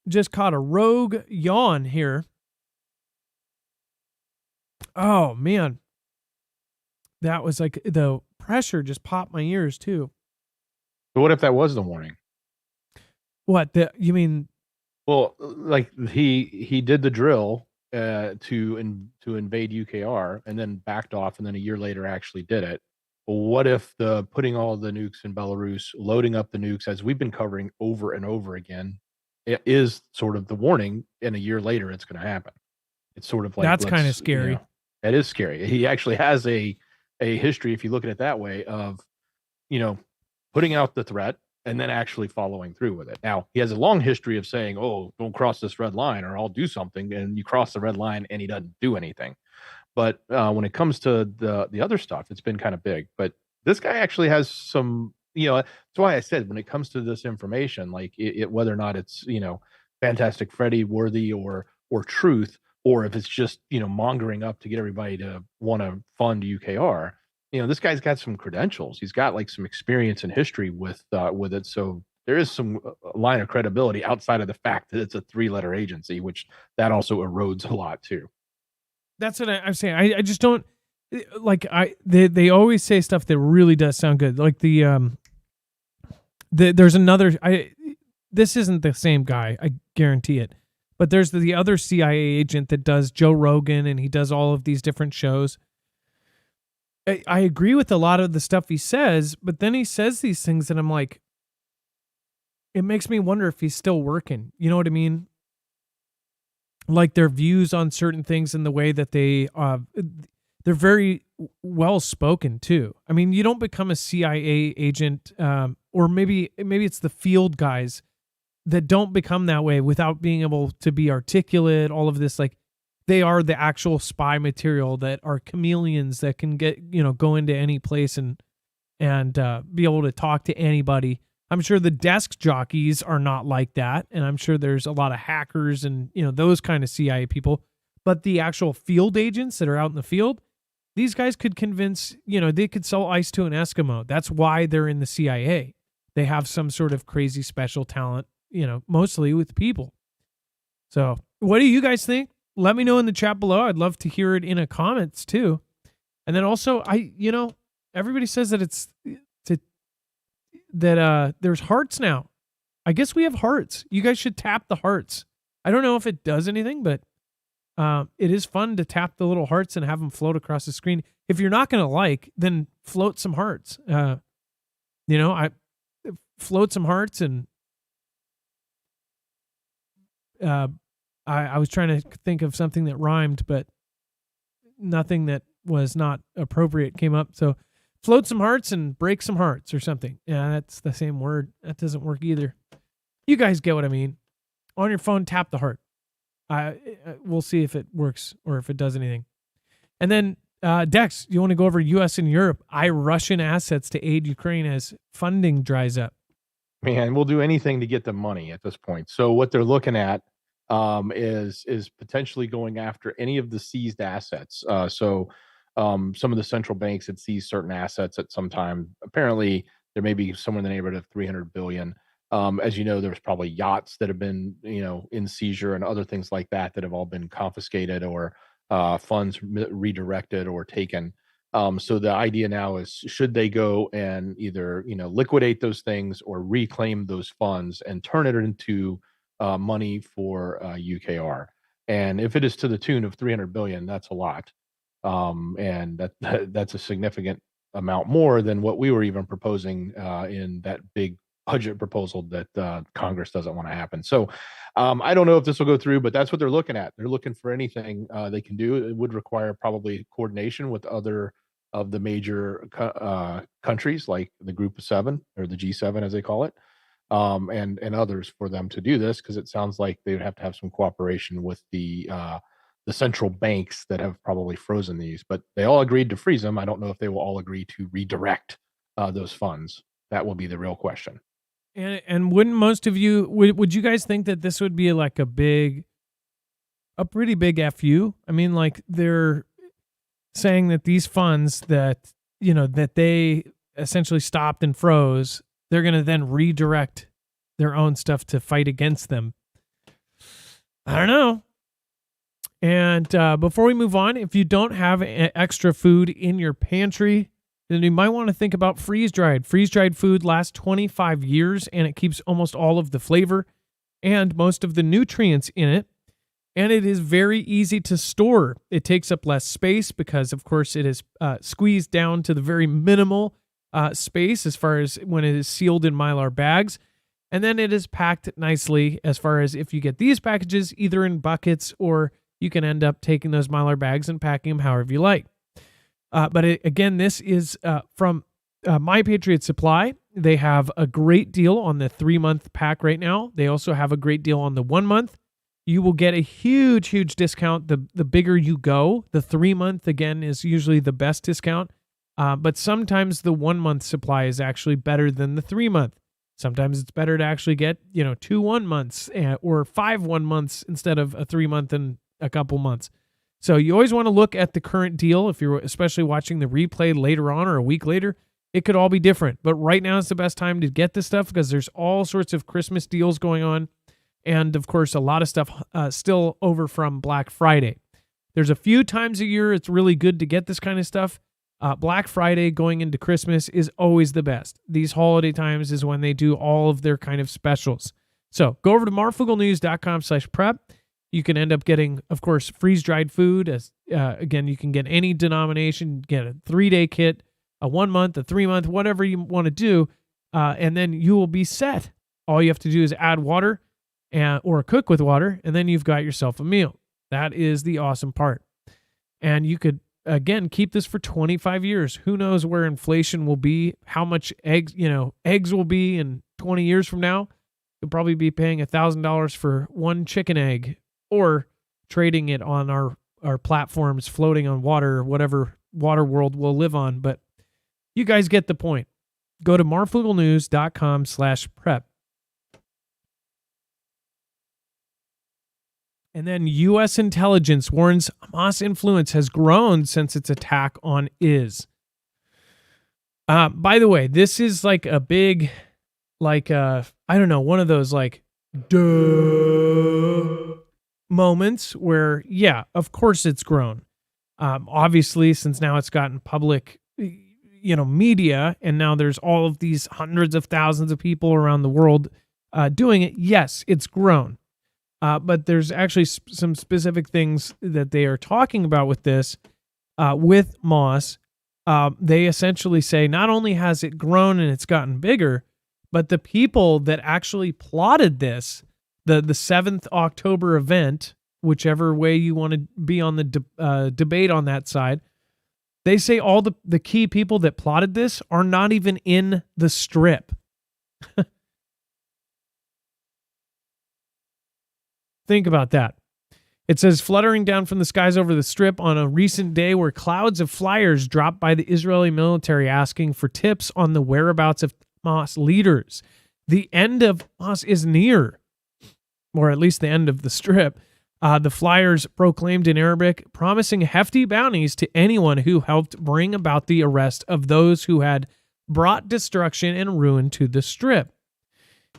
Just caught a rogue yawn here. Oh, man. That was like the pressure just popped my ears, too. But what if that was the warning? What? You mean? Well, like he did the drill to invade UKR and then backed off, and then a year later actually did it. Well, what if the putting all the nukes in Belarus, loading up the nukes, as we've been covering over and over again, it is sort of the warning, and a year later it's going to happen. It's sort of like, That's kind of let's, scary. it is scary. He actually has a history, if you look at it that way, of, you know, putting out the threat and then actually following through with it. Now, he has a long history of saying, "Oh, don't cross this red line or I'll do something." And you cross the red line and he doesn't do anything. But when it comes to the other stuff, it's been kind of big. But this guy actually has some, that's why I said when it comes to this information, like whether or not it's, Fantastic Freddy worthy or truth, or if it's just, mongering up to get everybody to want to fund UKR. This guy's got some credentials. He's got like some experience and history with it. So there is some line of credibility outside of the fact that it's a 3-letter agency, which that also erodes a lot too. That's what I'm saying. I just don't like they always say stuff that really does sound good. Like there's another this isn't the same guy, I guarantee it. But there's the other CIA agent that does Joe Rogan, and he does all of these different shows. I agree with a lot of the stuff he says, but then he says these things and I'm like, it makes me wonder if he's still working. You know what I mean? Like their views on certain things and the way that they're very well spoken too. I mean, you don't become a CIA agent, or maybe it's the field guys that don't become that way without being able to be articulate. All of this, like they are the actual spy material that are chameleons that can get, go into any place and be able to talk to anybody. I'm sure the desk jockeys are not like that. And I'm sure there's a lot of hackers and, those kind of CIA people. But the actual field agents that are out in the field, these guys could convince, they could sell ice to an Eskimo. That's why they're in the CIA. They have some sort of crazy special talent, mostly with people. So what do you guys think? Let me know in the chat below. I'd love to hear it in the comments too. And then also, everybody says that there's hearts now. I guess we have hearts. You guys should tap the hearts. I don't know if it does anything, but it is fun to tap the little hearts and have them float across the screen. If you're not going to then float some hearts. I float some hearts and I was trying to think of something that rhymed, but nothing that was not appropriate came up. So float some hearts and break some hearts or something. Yeah, that's the same word. That doesn't work either. You guys get what I mean. On your phone, tap the heart. We'll see if it works or if it does anything. And then, Dex, you want to go over U.S. and Europe eye Russian assets to aid Ukraine as funding dries up? Man, we'll do anything to get the money at this point. So what they're looking at is potentially going after any of the seized assets. Some of the central banks had seized certain assets at some time. Apparently, there may be somewhere in the neighborhood of 300 billion. As you know, there's probably yachts that have been, in seizure and other things like that have all been confiscated or funds redirected or taken. So the idea now is, should they go and either, liquidate those things or reclaim those funds and turn it into money for UKR? And if it is to the tune of 300 billion, that's a lot. And that's a significant amount more than what we were even proposing in that big budget proposal that Congress doesn't want to happen. So I don't know if this will go through, but that's what they're looking at. They're looking for anything they can do. It would require probably coordination with other of the major countries, like the Group of Seven or the G7, as they call it, and others for them to do this, because it sounds like they would have to have some cooperation with the central banks that have probably frozen these. But they all agreed to freeze them. I don't know if they will all agree to redirect those funds. That will be the real question. And wouldn't most of you would you guys think that this would be like a pretty big FU? I mean, like they're saying that these funds that that they essentially stopped and froze, they're going to then redirect their own stuff to fight against them. I don't know. And before we move on, if you don't have extra food in your pantry, then you might want to think about freeze-dried. Freeze-dried food lasts 25 years, and it keeps almost all of the flavor and most of the nutrients in it. And it is very easy to store. It takes up less space because, of course, it is squeezed down to the very minimal space as far as when it is sealed in Mylar bags. And then it is packed nicely as far as if you get these packages either in buckets or you can end up taking those Mylar bags and packing them however you like. Again, this is from My Patriot Supply. They have a great deal on the 3-month pack right now. They also have a great deal on the 1 month. You will get a huge, huge discount the bigger you go. The 3-month, again, is usually the best discount. But sometimes the 1 month supply is actually better than the 3-month. Sometimes it's better to actually get, 2 1 months or 5 1 months instead of a 3-month and a couple months. So you always want to look at the current deal. If you're especially watching the replay later on or a week later, it could all be different. But right now is the best time to get this stuff because there's all sorts of Christmas deals going on. And of course, a lot of stuff still over from Black Friday. There's a few times a year it's really good to get this kind of stuff. Black Friday going into Christmas is always the best. These holiday times is when they do all of their kind of specials. So go over to marfooglenews.com/prep. You can end up getting, of course, freeze-dried food. Again, you can get any denomination, get a 3-day kit, a 1 month, a 3-month, whatever you want to do, and then you will be set. All you have to do is add water or cook with water, and then you've got yourself a meal. That is the awesome part. And you could, again, keep this for 25 years. Who knows where inflation will be, how much eggs will be in 20 years from now. You'll probably be paying $1,000 for one chicken egg or trading it on our platforms floating on water, whatever water world we'll live on. But you guys get the point. Go to marfooglenews.com/prep. And then U.S. intelligence warns Hamas influence has grown since its attack on Is. By the way, this is like a big, one of those duh moments where, yeah, of course it's grown. Obviously, since now it's gotten public, media, and now there's all of these hundreds of thousands of people around the world doing it. Yes, it's grown. But there's actually some specific things that they are talking about with this, with Moss. They essentially say not only has it grown and it's gotten bigger, but the people that actually plotted this, the 7th October event, whichever way you want to be on the debate on that side, they say all the key people that plotted this are not even in the Strip. Think about that. It says, fluttering down from the skies over the Strip on a recent day were clouds of flyers dropped by the Israeli military asking for tips on the whereabouts of Hamas leaders. The end of Hamas is near, or at least the end of the Strip. The flyers proclaimed in Arabic, promising hefty bounties to anyone who helped bring about the arrest of those who had brought destruction and ruin to the Strip.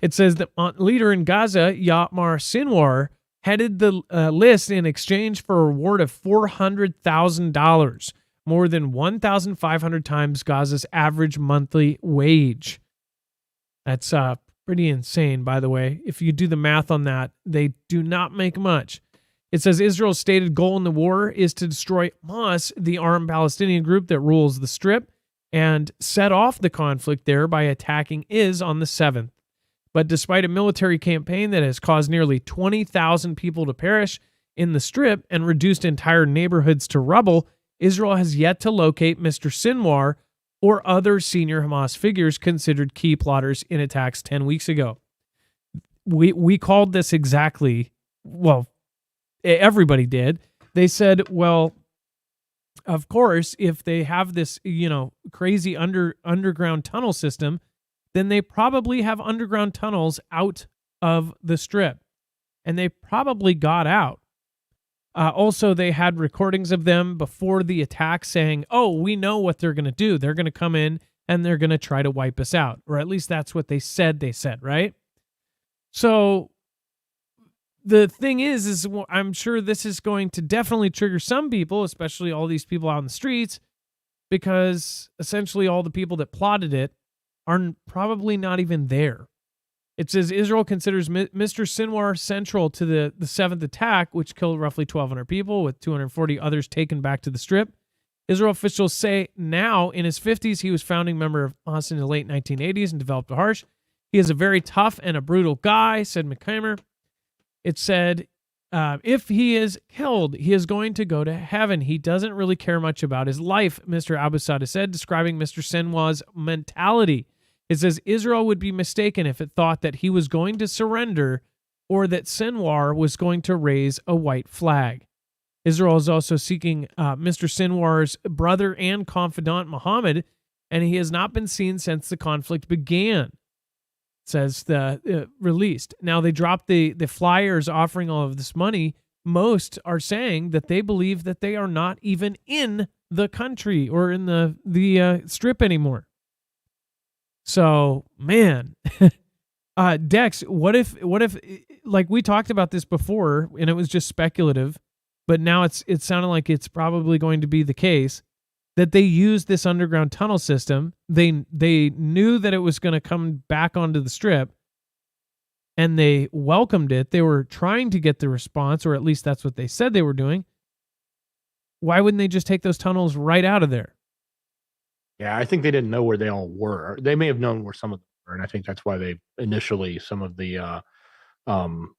It says that leader in Gaza, Yatmar Sinwar, headed the list in exchange for a reward of $400,000, more than 1,500 times Gaza's average monthly wage. That's pretty insane, by the way. If you do the math on that, they do not make much. It says Israel's stated goal in the war is to destroy Hamas, the armed Palestinian group that rules the Strip, and set off the conflict there by attacking Is on the 7th. But despite a military campaign that has caused nearly 20,000 people to perish in the Strip and reduced entire neighborhoods to rubble, Israel has yet to locate Mr. Sinwar or other senior Hamas figures considered key plotters in attacks 10 weeks ago. We called this exactly, well, everybody did. They said, well, of course, if they have this, crazy underground tunnel system, then they probably have underground tunnels out of the Strip. And they probably got out. Also, they had recordings of them before the attack saying, oh, we know what they're going to do. They're going to come in and they're going to try to wipe us out. Or at least that's what they said, right? So the thing is I'm sure this is going to definitely trigger some people, especially all these people out in the streets, because essentially all the people that plotted it are probably not even there. It says Israel considers Mr. Sinwar central to the 7th attack, which killed roughly 1,200 people, with 240 others taken back to the Strip. Israel officials say now, in his 50s, he was founding member of Hamas in the late 1980s and developed a harsh. He is a very tough and a brutal guy, said McKamer. It said If he is killed, he is going to go to heaven. He doesn't really care much about his life, Mr. Abusada said, describing Mr. Sinwar's mentality. It says Israel would be mistaken if it thought that he was going to surrender or that Sinwar was going to raise a white flag. Israel is also seeking Mr. Sinwar's brother and confidant, Muhammad, and he has not been seen since the conflict began, says the released. Now, they dropped the flyers offering all of this money. Most are saying that they believe that they are not even in the country or in the strip anymore. So, man, Dex, what if, like we talked about this before, and it was just speculative, but now it sounded like it's probably going to be the case that they used this underground tunnel system. They knew that it was going to come back onto the strip, and they welcomed it. They were trying to get the response, or at least that's what they said they were doing. Why wouldn't they just take those tunnels right out of there? Yeah, I think they didn't know where they all were. They may have known where some of them were, and I think that's why they initially some of the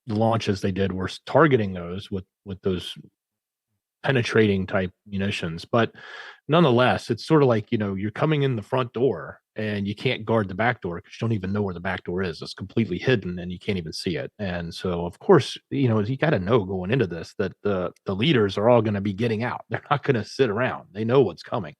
launches they did were targeting those with those penetrating type munitions. But nonetheless, it's sort of like, you're coming in the front door and you can't guard the back door because you don't even know where the back door is. It's completely hidden and you can't even see it. And so, of course, you got to know going into this that the leaders are all going to be getting out. They're not going to sit around. They know what's coming.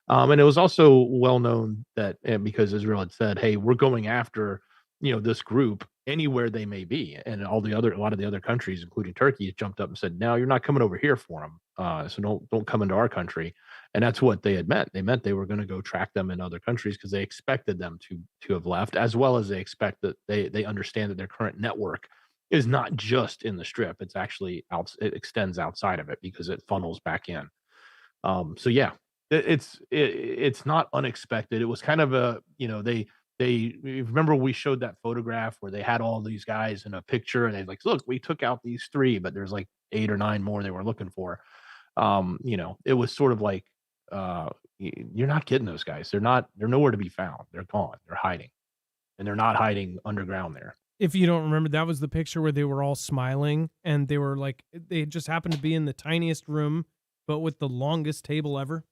And it was also well known that because Israel had said, "Hey, we're going after this group anywhere they may be," and a lot of the other countries, including Turkey, jumped up and said, "No, you're not coming over here for them. So don't come into our country." And that's what they had meant. They meant they were going to go track them in other countries because they expected them to have left, as well as they expect that they understand that their current network is not just in the strip; it's actually it extends outside of it because it funnels back in. So yeah, it's not unexpected. It was kind of they remember we showed that photograph where they had all these guys in a picture and they like, look, we took out these 3, but there's like 8 or 9 more they were looking for. It was sort of like you're not getting those guys. They're nowhere to be found. They're gone. They're hiding. And they're not hiding underground there. If you don't remember, that was the picture where they were all smiling and they were like, they just happened to be in the tiniest room, but with the longest table ever.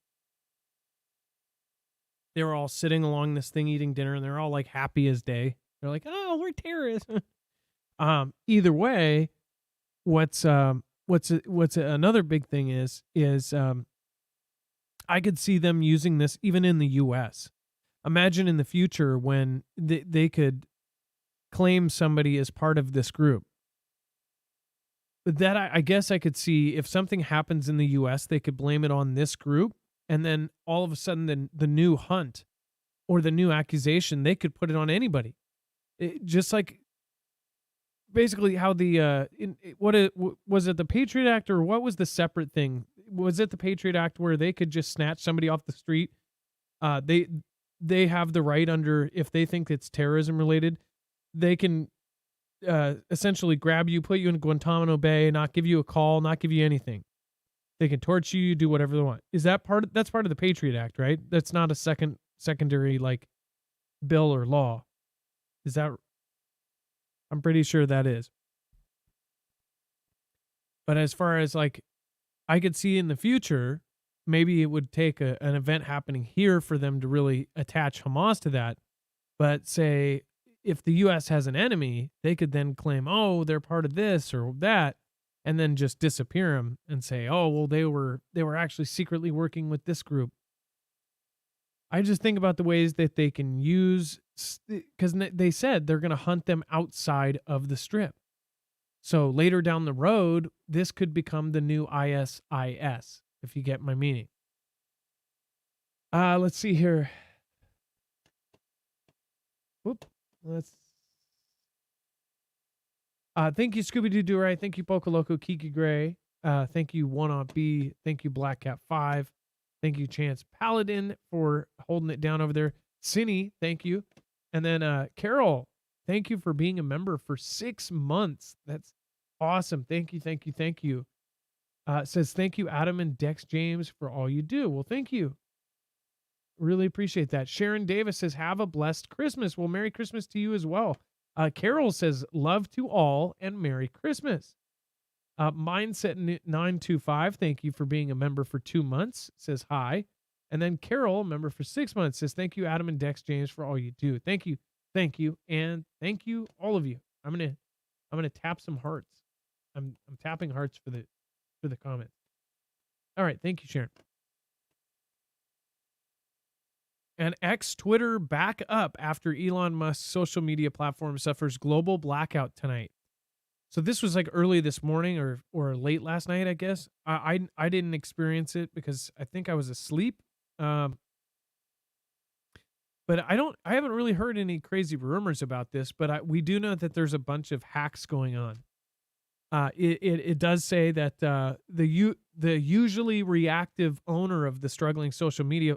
They were all sitting along this thing eating dinner, and they're all like happy as day. They're like, "Oh, we're terrorists." Either way, what's another big thing is I could see them using this even in the U.S. Imagine in the future when they could claim somebody as part of this group. But that I guess I could see if something happens in the U.S., they could blame it on this group. And then all of a sudden, the new hunt or the new accusation, they could put it on anybody. Just like basically how was it the Patriot Act or what was the separate thing? Was it the Patriot Act where they could just snatch somebody off the street? They have the right under, if they think it's terrorism related, they can essentially grab you, put you in Guantanamo Bay, not give you a call, not give you anything. They can torture you, do whatever they want. Is that that's part of the Patriot Act, right? That's not a secondary like bill or law. Is that? I'm pretty sure that is. But as far as like, I could see in the future, maybe it would take an event happening here for them to really attach Hamas to that. But say if the U.S. has an enemy, they could then claim, oh, they're part of this or that. And then just disappear them and say, "Oh, well, they were actually secretly working with this group." I just think about the ways that they can use, because they said they're going to hunt them outside of the strip. So later down the road, this could become the new ISIS, if you get my meaning. Let's see here. Whoop. Thank you, Scooby-Doo Right. Thank you, Poco Loco, Kiki Gray. Thank you, One on B. Thank you, Black Cat 5. Thank you, Chance Paladin, for holding it down over there. Cinny, thank you. And then Carol, thank you for being a member for 6 months. That's awesome. Thank you, thank you, thank you. Says, thank you, Adam and Dex James, for all you do. Well, thank you. Really appreciate that. Sharon Davis says, have a blessed Christmas. Well, Merry Christmas to you as well. Carol says, love to all and Merry Christmas. Mindset925, thank you for being a member for 2 months, says hi. And then Carol, member for 6 months, says thank you, Adam and Dex James, for all you do. Thank you, and thank you, all of you. I'm gonna tap some hearts. I'm tapping hearts for the comments. All right, thank you, Sharon. And X Twitter back up after Elon Musk's social media platform suffers global blackout tonight. So this was like early this morning or late last night, I guess. I didn't experience it because I think I was asleep. Um, but I haven't really heard any crazy rumors about this, but we do know that there's a bunch of hacks going on. It does say that the usually reactive owner of the struggling social media.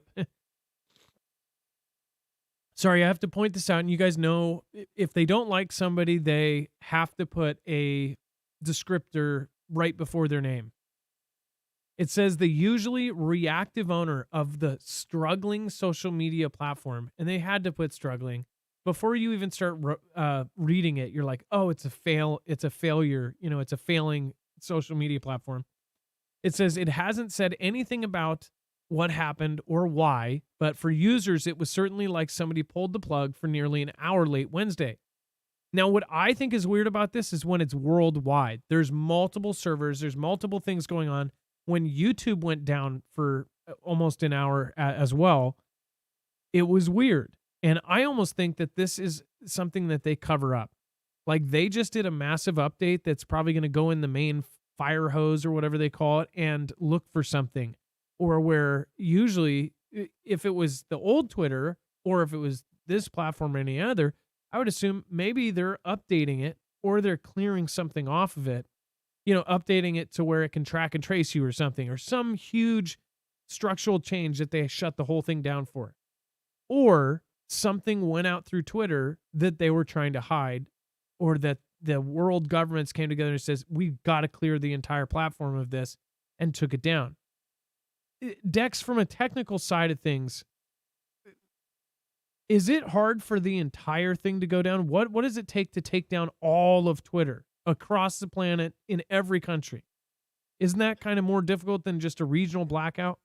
Sorry, I have to point this out, and you guys know if they don't like somebody, they have to put a descriptor right before their name. It says the usually reactive owner of the struggling social media platform, and they had to put struggling. Before you even start reading it, you're like, oh, it's a failure, it's a failing social media platform. It says it hasn't said anything about what happened or why, but for users, it was certainly like somebody pulled the plug for nearly an hour late Wednesday. Now, what I think is weird about this is when it's worldwide. There's multiple servers, there's multiple things going on. When YouTube went down for almost an hour as well, it was weird. And I almost think that this is something that they cover up. Like they just did a massive update that's probably going to go in the main fire hose or whatever they call it and look for something. Or where usually if it was the old Twitter or if it was this platform or any other, I would assume maybe they're updating it or they're clearing something off of it, updating it to where it can track and trace you or something, or some huge structural change that they shut the whole thing down for. Or something went out through Twitter that they were trying to hide, or that the world governments came together and says, we've got to clear the entire platform of this and took it down. Dex, from a technical side of things, is it hard for the entire thing to go down? What does it take down all of Twitter across the planet in every country? Isn't that kind of more difficult than just a regional blackout?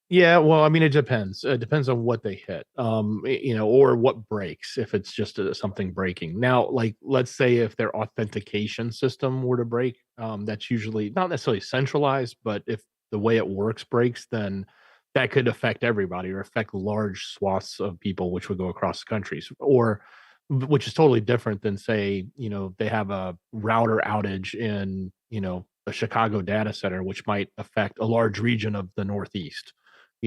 Yeah, well, I mean, it depends. It depends on what they hit, or what breaks. If it's just something breaking. Now, like, let's say if their authentication system were to break, that's usually not necessarily centralized, but if the way it works breaks, then that could affect everybody or affect large swaths of people, which would go across the countries, or which is totally different than say, they have a router outage in, a Chicago data center, which might affect a large region of the Northeast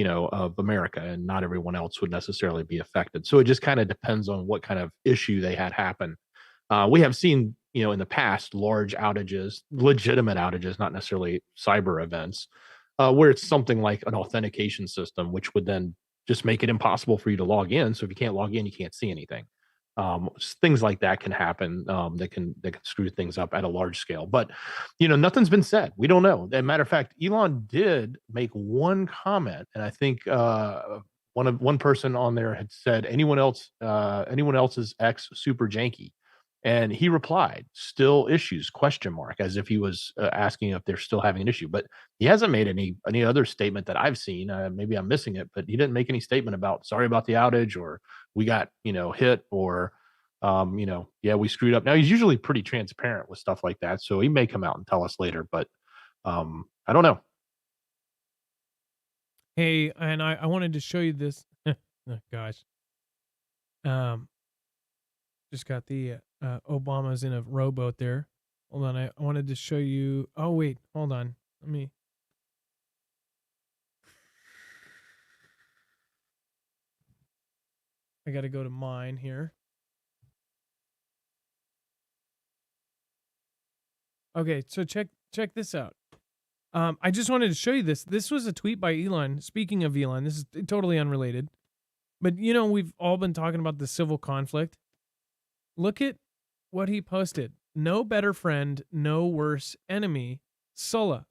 of America, and not everyone else would necessarily be affected. So it just kind of depends on what kind of issue they had happen. We have seen, in the past, large outages, legitimate outages, not necessarily cyber events, where it's something like an authentication system, which would then just make it impossible for you to log in. So if you can't log in, you can't see anything. Things like that can happen. That can screw things up at a large scale. But nothing's been said. We don't know. As a matter of fact, Elon did make one comment, and I think one person on there had said, anyone else's X super janky, and he replied, still issues, question mark, as if he was asking if they're still having an issue. But he hasn't made any other statement that I've seen. Maybe I'm missing it, but he didn't make any statement about sorry about the outage, or we got hit, or yeah, we screwed up. Now he's usually pretty transparent with stuff like that, so he may come out and tell us later, but I don't know. Hey, and I wanted to show you this. Oh, gosh. Just got the Obama's in a rowboat there. Hold on, I wanted to show you. Oh wait, hold on. I got to go to mine here. Okay, so check this out. I just wanted to show you this. This was a tweet by Elon. Speaking of Elon, this is totally unrelated. But we've all been talking about the civil conflict. Look at what he posted. No better friend, no worse enemy, Sulla.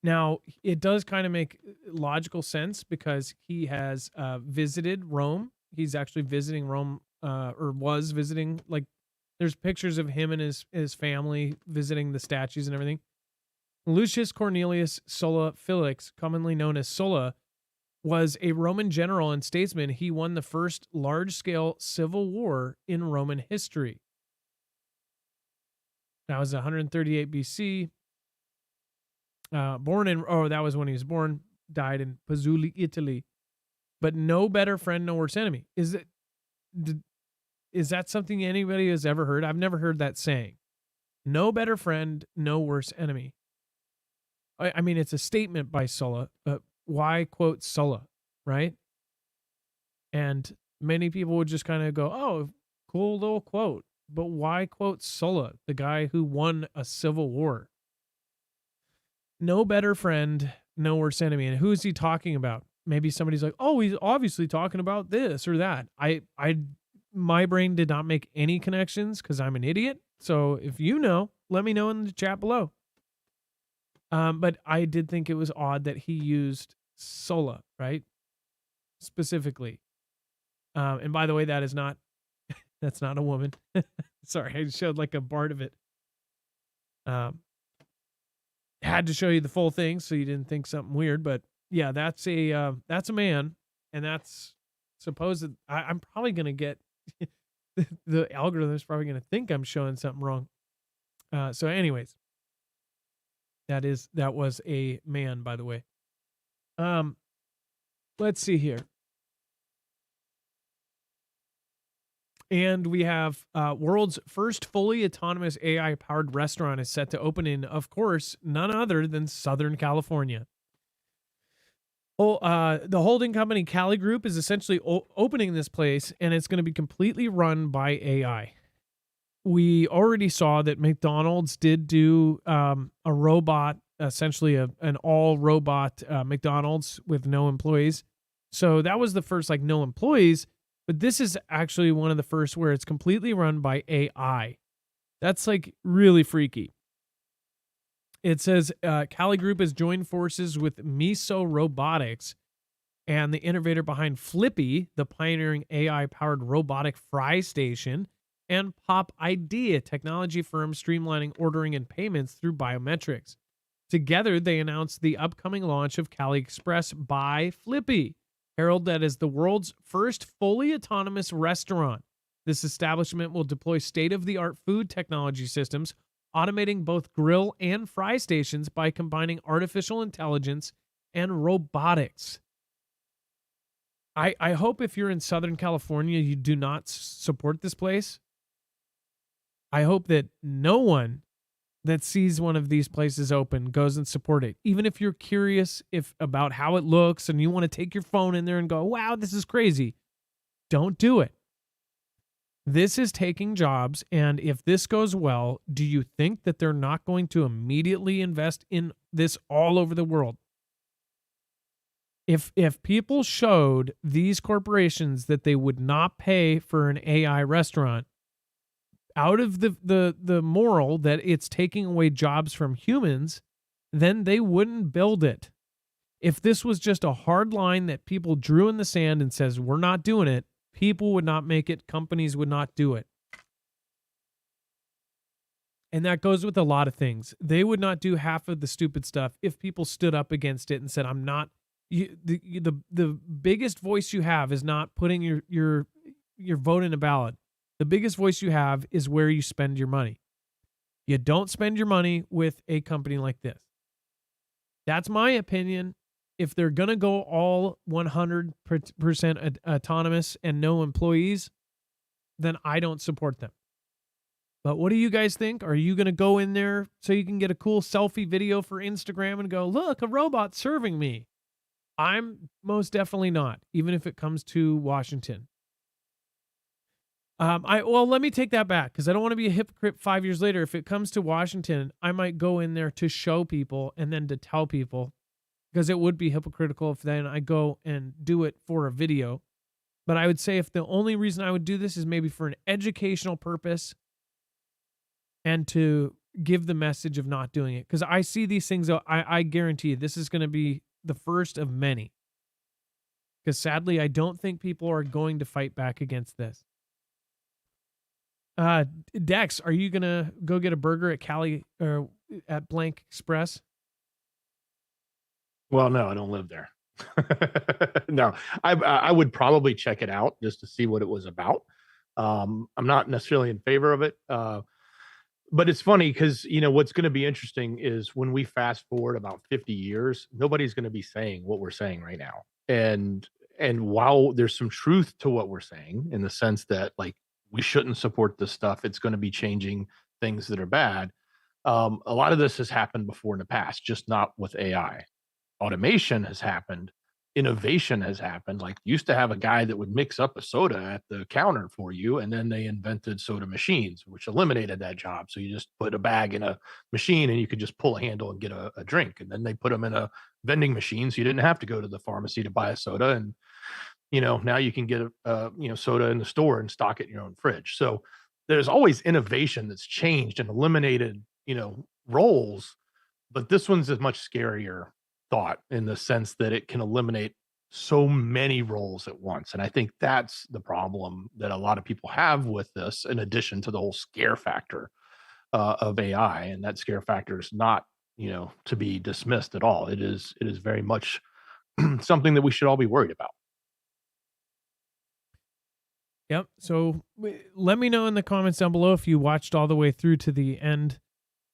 Now, it does kind of make logical sense because he has visited Rome. He's actually visiting Rome, or was visiting, like, There's pictures of him and his family visiting the statues and everything. Lucius Cornelius Sulla Felix, commonly known as Sulla, was a Roman general and statesman. He won the first large-scale civil war in Roman history. That was 138 BC. That was when he was born. Died in Puzzoli, Italy. But no better friend, no worse enemy. Is that something anybody has ever heard? I've never heard that saying. No better friend, no worse enemy. I mean, it's a statement by Sulla, but why quote Sulla, right? And many people would just kind of go, oh, cool little quote. But why quote Sulla, the guy who won a civil war? No better friend, no worse enemy. And who is he talking about? Maybe somebody's like, oh, he's obviously talking about this or that. My brain did not make any connections because I'm an idiot. So if you know, let me know in the chat below. But I did think it was odd that he used Sulla, right? Specifically. And by the way, that is not, that's not a woman. Sorry, I showed like a part of it. Had to show you the full thing so you didn't think something weird, but yeah, that's a man, and that's supposed. I'm probably gonna get the algorithm is probably gonna think I'm showing something wrong. So, anyways, that was a man, by the way. Let's see here. And we have world's first fully autonomous AI-powered restaurant is set to open in, of course, none other than Southern California. The holding company Cali Group is essentially opening this place, and it's going to be completely run by AI. We already saw that McDonald's did do a robot, essentially an all-robot McDonald's with no employees. So that was the first, like, no employees. But this is actually one of the first where it's completely run by AI. That's like really freaky. It says Cali Group has joined forces with Miso Robotics and the innovator behind Flippy, the pioneering AI-powered robotic fry station, and Pop Idea, technology firm streamlining ordering and payments through biometrics. Together, they announced the upcoming launch of Cali Express by Flippy, heralded that as the world's first fully autonomous restaurant. This establishment will deploy state-of-the-art food technology systems, automating both grill and fry stations by combining artificial intelligence and robotics. I hope if you're in Southern California, you do not support this place. I hope that no one that sees one of these places open goes and support it. Even if you're curious about how it looks and you want to take your phone in there and go, wow, this is crazy. Don't do it. This is taking jobs. And if this goes well, do you think that they're not going to immediately invest in this all over the world? If people showed these corporations that they would not pay for an AI restaurant, out of the moral that it's taking away jobs from humans, then they wouldn't build it. If this was just a hard line that people drew in the sand and says, we're not doing it, people would not make it, companies would not do it. And that goes with a lot of things. They would not do half of the stupid stuff if people stood up against it and said, I'm not, the biggest voice you have is not putting your vote in a ballot. The biggest voice you have is where you spend your money. You don't spend your money with a company like this. That's my opinion. If they're going to go all 100% autonomous and no employees, then I don't support them. But what do you guys think? Are you going to go in there so you can get a cool selfie video for Instagram and go, look, a robot serving me? I'm most definitely not, even if it comes to Washington. Let me take that back because I don't want to be a hypocrite 5 years later. If it comes to Washington, I might go in there to show people and then to tell people, because it would be hypocritical if then I go and do it for a video. But I would say if the only reason I would do this is maybe for an educational purpose and to give the message of not doing it. Because I see these things, I guarantee you this is going to be the first of many. Because sadly, I don't think people are going to fight back against this. Dex, are you gonna go get a burger at Cali or at Blank Express? Well, no, I don't live there. No, I would probably check it out just to see what it was about. I'm not necessarily in favor of it. But it's funny because what's going to be interesting is when we fast forward about 50 years, nobody's going to be saying what we're saying right now. And while there's some truth to what we're saying in the sense that like we shouldn't support this stuff, it's going to be changing things that are bad. A lot of this has happened before in the past, just not with AI. Automation has happened, innovation has happened. Like used to have a guy that would mix up a soda at the counter for you, and then they invented soda machines, which eliminated that job. So you just put a bag in a machine and you could just pull a handle and get a drink. And then they put them in a vending machine, so you didn't have to go to the pharmacy to buy a soda. And now you can get a soda in the store and stock it in your own fridge. So there's always innovation that's changed and eliminated roles, but this one's a much scarier thought in the sense that it can eliminate so many roles at once. And I think that's the problem that a lot of people have with this, in addition to the whole scare factor of AI. And that scare factor is not, to be dismissed at all. It is very much something that we should all be worried about. Yep. So let me know in the comments down below if you watched all the way through to the end.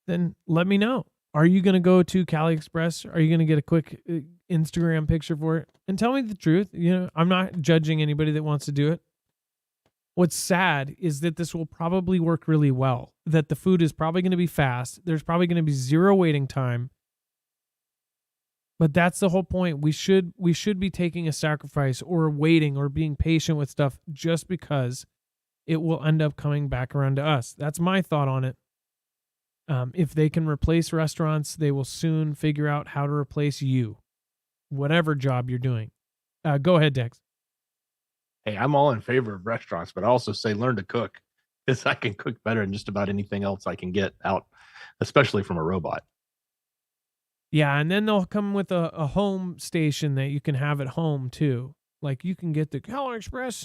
Then let me know. Are you going to go to Cali Express? Are you going to get a quick Instagram picture for it? And tell me the truth. I'm not judging anybody that wants to do it. What's sad is that this will probably work really well, that the food is probably going to be fast. There's probably going to be zero waiting time. But that's the whole point. We should be taking a sacrifice or waiting or being patient with stuff just because it will end up coming back around to us. That's my thought on it. If they can replace restaurants, they will soon figure out how to replace you, whatever job you're doing. Go ahead, Dex. Hey, I'm all in favor of restaurants, but I also say learn to cook because I can cook better than just about anything else I can get out, especially from a robot. Yeah, and then they'll come with a home station that you can have at home too. Like you can get the Cali Express,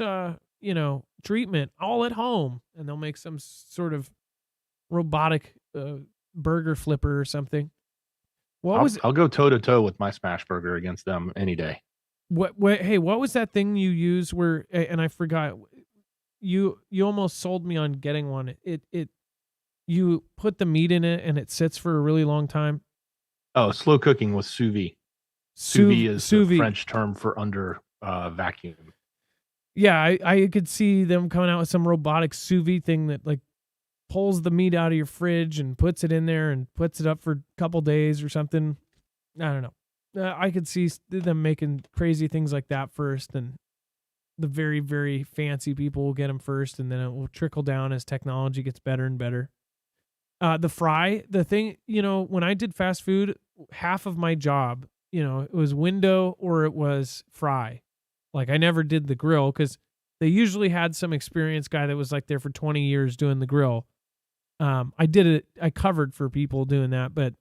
treatment all at home, and they'll make some sort of robotic burger flipper or something. I'll go toe to toe with my smash burger against them any day. What was that thing you use where, and I forgot, you almost sold me on getting one. You put the meat in it and it sits for a really long time. Oh, slow cooking with sous vide. Sous vide is the French term for under vacuum. Yeah, I could see them coming out with some robotic sous vide thing that like pulls the meat out of your fridge and puts it in there and puts it up for a couple days or something. I don't know. I could see them making crazy things like that first, and the very, very fancy people will get them first, and then it will trickle down as technology gets better and better. The thing, when I did fast food, half of my job, it was window or it was fry. Like I never did the grill because they usually had some experienced guy that was like there for 20 years doing the grill. I did it. I covered for people doing that, but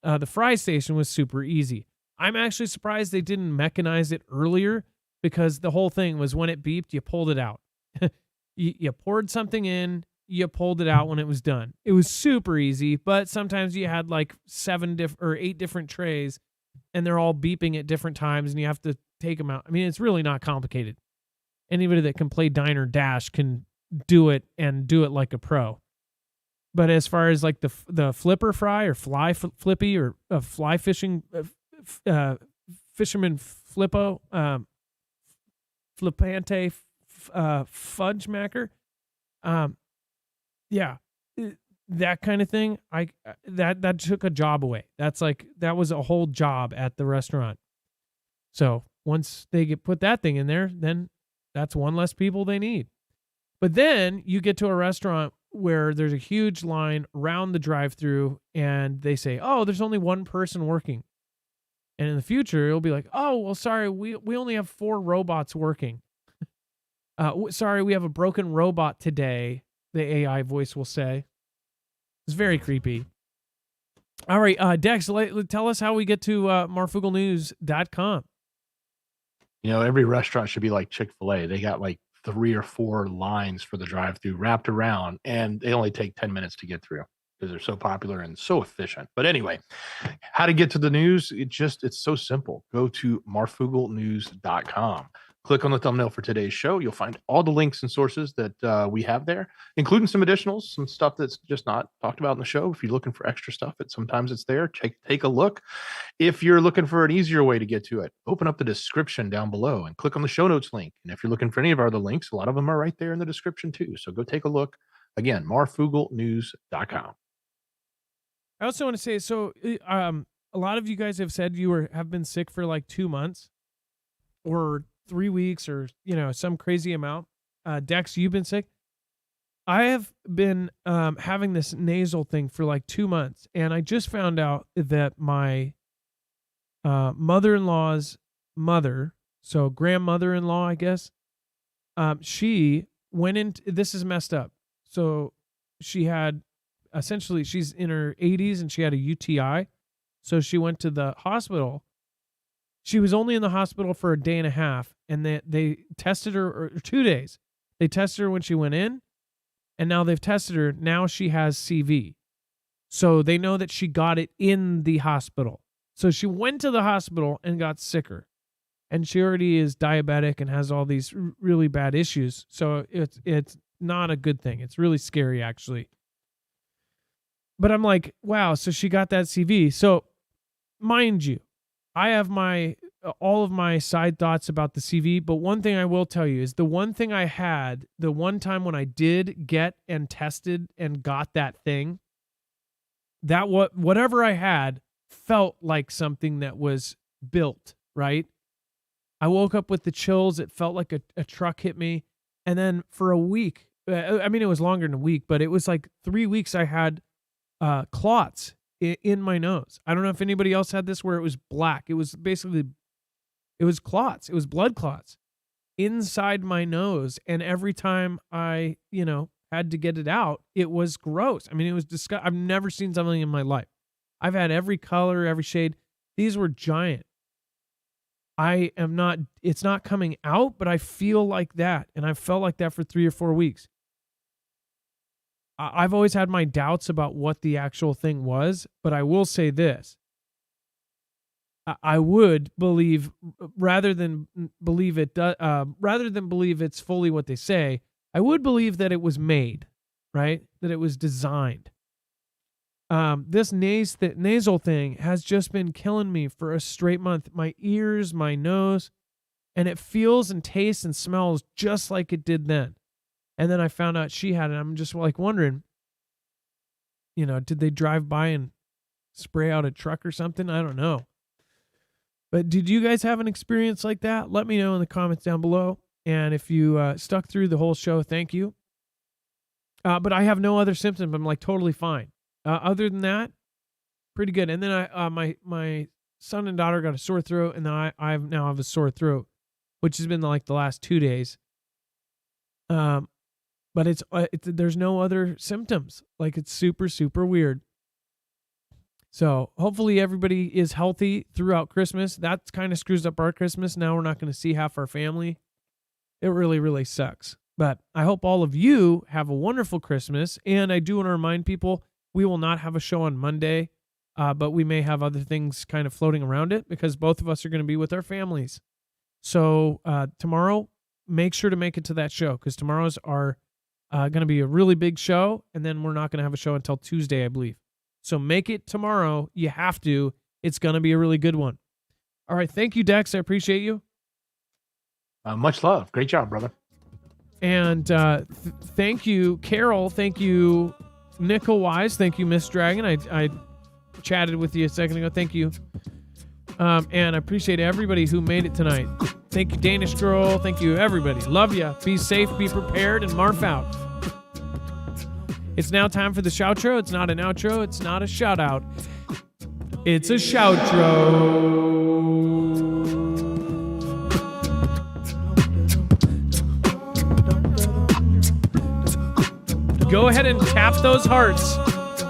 the fry station was super easy. I'm actually surprised they didn't mechanize it earlier because the whole thing was when it beeped, you pulled it out. you poured something in, you pulled it out when it was done. It was super easy, but sometimes you had like 8 different trays and they're all beeping at different times and you have to take them out. I mean, it's really not complicated. Anybody that can play Diner Dash can do it and do it like a pro. But as far as like the flipper fry or fly flippy or fly fishing, fisherman flippo, flippante, fudge macker, yeah, that kind of thing. That took a job away. That was a whole job at the restaurant. So once they put that thing in there, then that's one less people they need. But then you get to a restaurant where there's a huge line around the drive-through and they say, oh, there's only one person working. And in the future, it'll be like, oh, well, sorry, we only have 4 robots working. Sorry, we have a broken robot today, the AI voice will say. It's very creepy. All right, Dex, tell us how we get to marfooglenews.com. Every restaurant should be like Chick-fil-A. They got like 3 or 4 lines for the drive-through wrapped around, and they only take 10 minutes to get through because they're so popular and so efficient. But anyway, how to get to the news? It's so simple. Go to marfooglenews.com. Click on the thumbnail for today's show. You'll find all the links and sources that we have there, including some additionals, some stuff that's just not talked about in the show. If you're looking for extra stuff, sometimes it's there. Take a look. If you're looking for an easier way to get to it, open up the description down below and click on the show notes link. And if you're looking for any of our other links, a lot of them are right there in the description too. So go take a look. Again, marfooglenews.com. I also want to say, so a lot of you guys have said you have been sick for like 2 months or 3 weeks or, some crazy amount. Dex, you've been sick. I have been having this nasal thing for like 2 months, and I just found out that my mother-in-law's mother, so grandmother-in-law, I guess, she went into, this is messed up. So she had, essentially, she's in her 80s and she had a UTI. So she went to the hospital. She was only in the hospital for a day and a half, and they tested her, or 2 days. They tested her when she went in, and now they've tested her. Now she has CV. So they know that she got it in the hospital. So she went to the hospital and got sicker. And she already is diabetic and has all these really bad issues. So it's not a good thing. It's really scary, actually. But I'm like, wow, so she got that CV. So mind you, I have all of my side thoughts about the CV, but one thing I will tell you is the one thing I had, the one time when I did get and tested and got that thing, that whatever I had felt like something that was built, right? I woke up with the chills. It felt like a truck hit me. And then for a week, it was longer than a week, but it was like 3 weeks I had clots in my nose. I don't know if anybody else had this where it was black. It was clots. It was blood clots inside my nose. And every time I, had to get it out, it was gross. It was disgusting. I've never seen something in my life. I've had every color, every shade. These were giant. It's not coming out, but I feel like that. And I felt like that for 3 or 4 weeks. I've always had my doubts about what the actual thing was, but I will say this. I would believe, rather than believe it's fully what they say, I would believe that it was made, right? That it was designed. This nasal thing has just been killing me for a straight month. My ears, my nose, and it feels and tastes and smells just like it did then. And then I found out she had it. I'm just like wondering, did they drive by and spray out a truck or something? I don't know. But did you guys have an experience like that? Let me know in the comments down below. And if you stuck through the whole show, thank you. But I have no other symptoms. I'm like totally fine. Other than that, pretty good. And then my son and daughter got a sore throat, and then I now have a sore throat, which has been like the last 2 days. But there's no other symptoms. Like, it's super, super weird. So hopefully everybody is healthy throughout Christmas. That kind of screws up our Christmas. Now we're not going to see half our family. It really, really sucks. But I hope all of you have a wonderful Christmas. And I do want to remind people, we will not have a show on Monday, but we may have other things kind of floating around it because both of us are going to be with our families. So tomorrow, make sure to make it to that show because tomorrow's our going to be a really big show, and then we're not going to have a show until Tuesday, I believe. So make it tomorrow. You have to. It's going to be a really good one. All right. Thank you, Dex. I appreciate you. Much love. Great job, brother. And thank you, Carol. Thank you, Nickel Wise. Thank you, Miss Dragon. I chatted with you a second ago. Thank you. And I appreciate everybody who made it tonight. Thank you, Danish Girl. Thank you, everybody. Love ya. Be safe, be prepared, and Marf out. It's now time for the shoutro. It's not an outro. It's not a shout out. It's a shoutro. Go ahead and tap those hearts.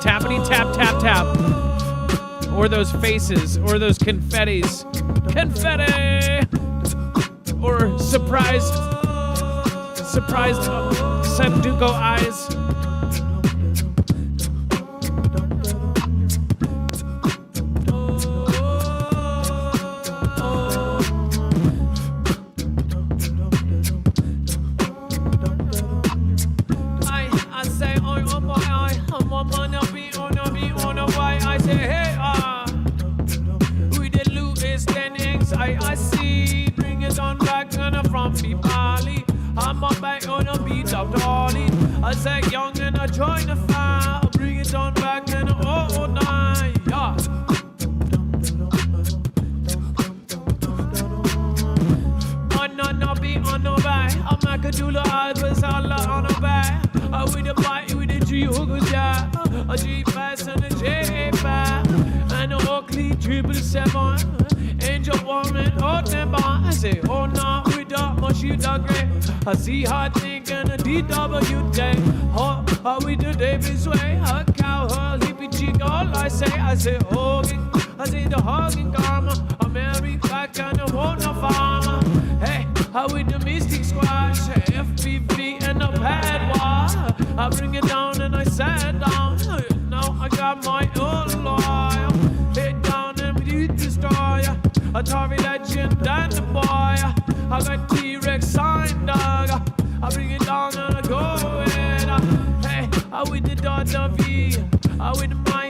Tappity tap, tap, tap. Or those faces. Or those confettis. Confetti! Or surprise surprised. Send Duco eyes. I say, oh boy, I'm on a why. I say, hey, we the loot is 10 eggs. I see, bring it on back and from the Bali. I'm a back on a beat of Dolly. I say, young and I join the fire. Bring it on back and all night. Yeah. No be on no buy. I'm like a doula, I was all on a buy. With the bite, with the G hookers, yeah. A G pass and a J pass. And a Oakley 777. Angel woman, oh, them I say, oh, no, with that much you agree. I see hot thing and a DWJ. Oh, with the Davis way. A cow, her hippie chick, all I say, hugging. I say the hugging karma. I'm married back and I want a farmer. Hey, I with the mystic squash, FPV and a bad wall. I bring it down and I sat down. Now I got my own lawyer. Head down and we destroyer. A Tory legend and the boy. I got T-Rex sign dog. I bring it down and I go in. Hey, I with the daughter V. I with the mind.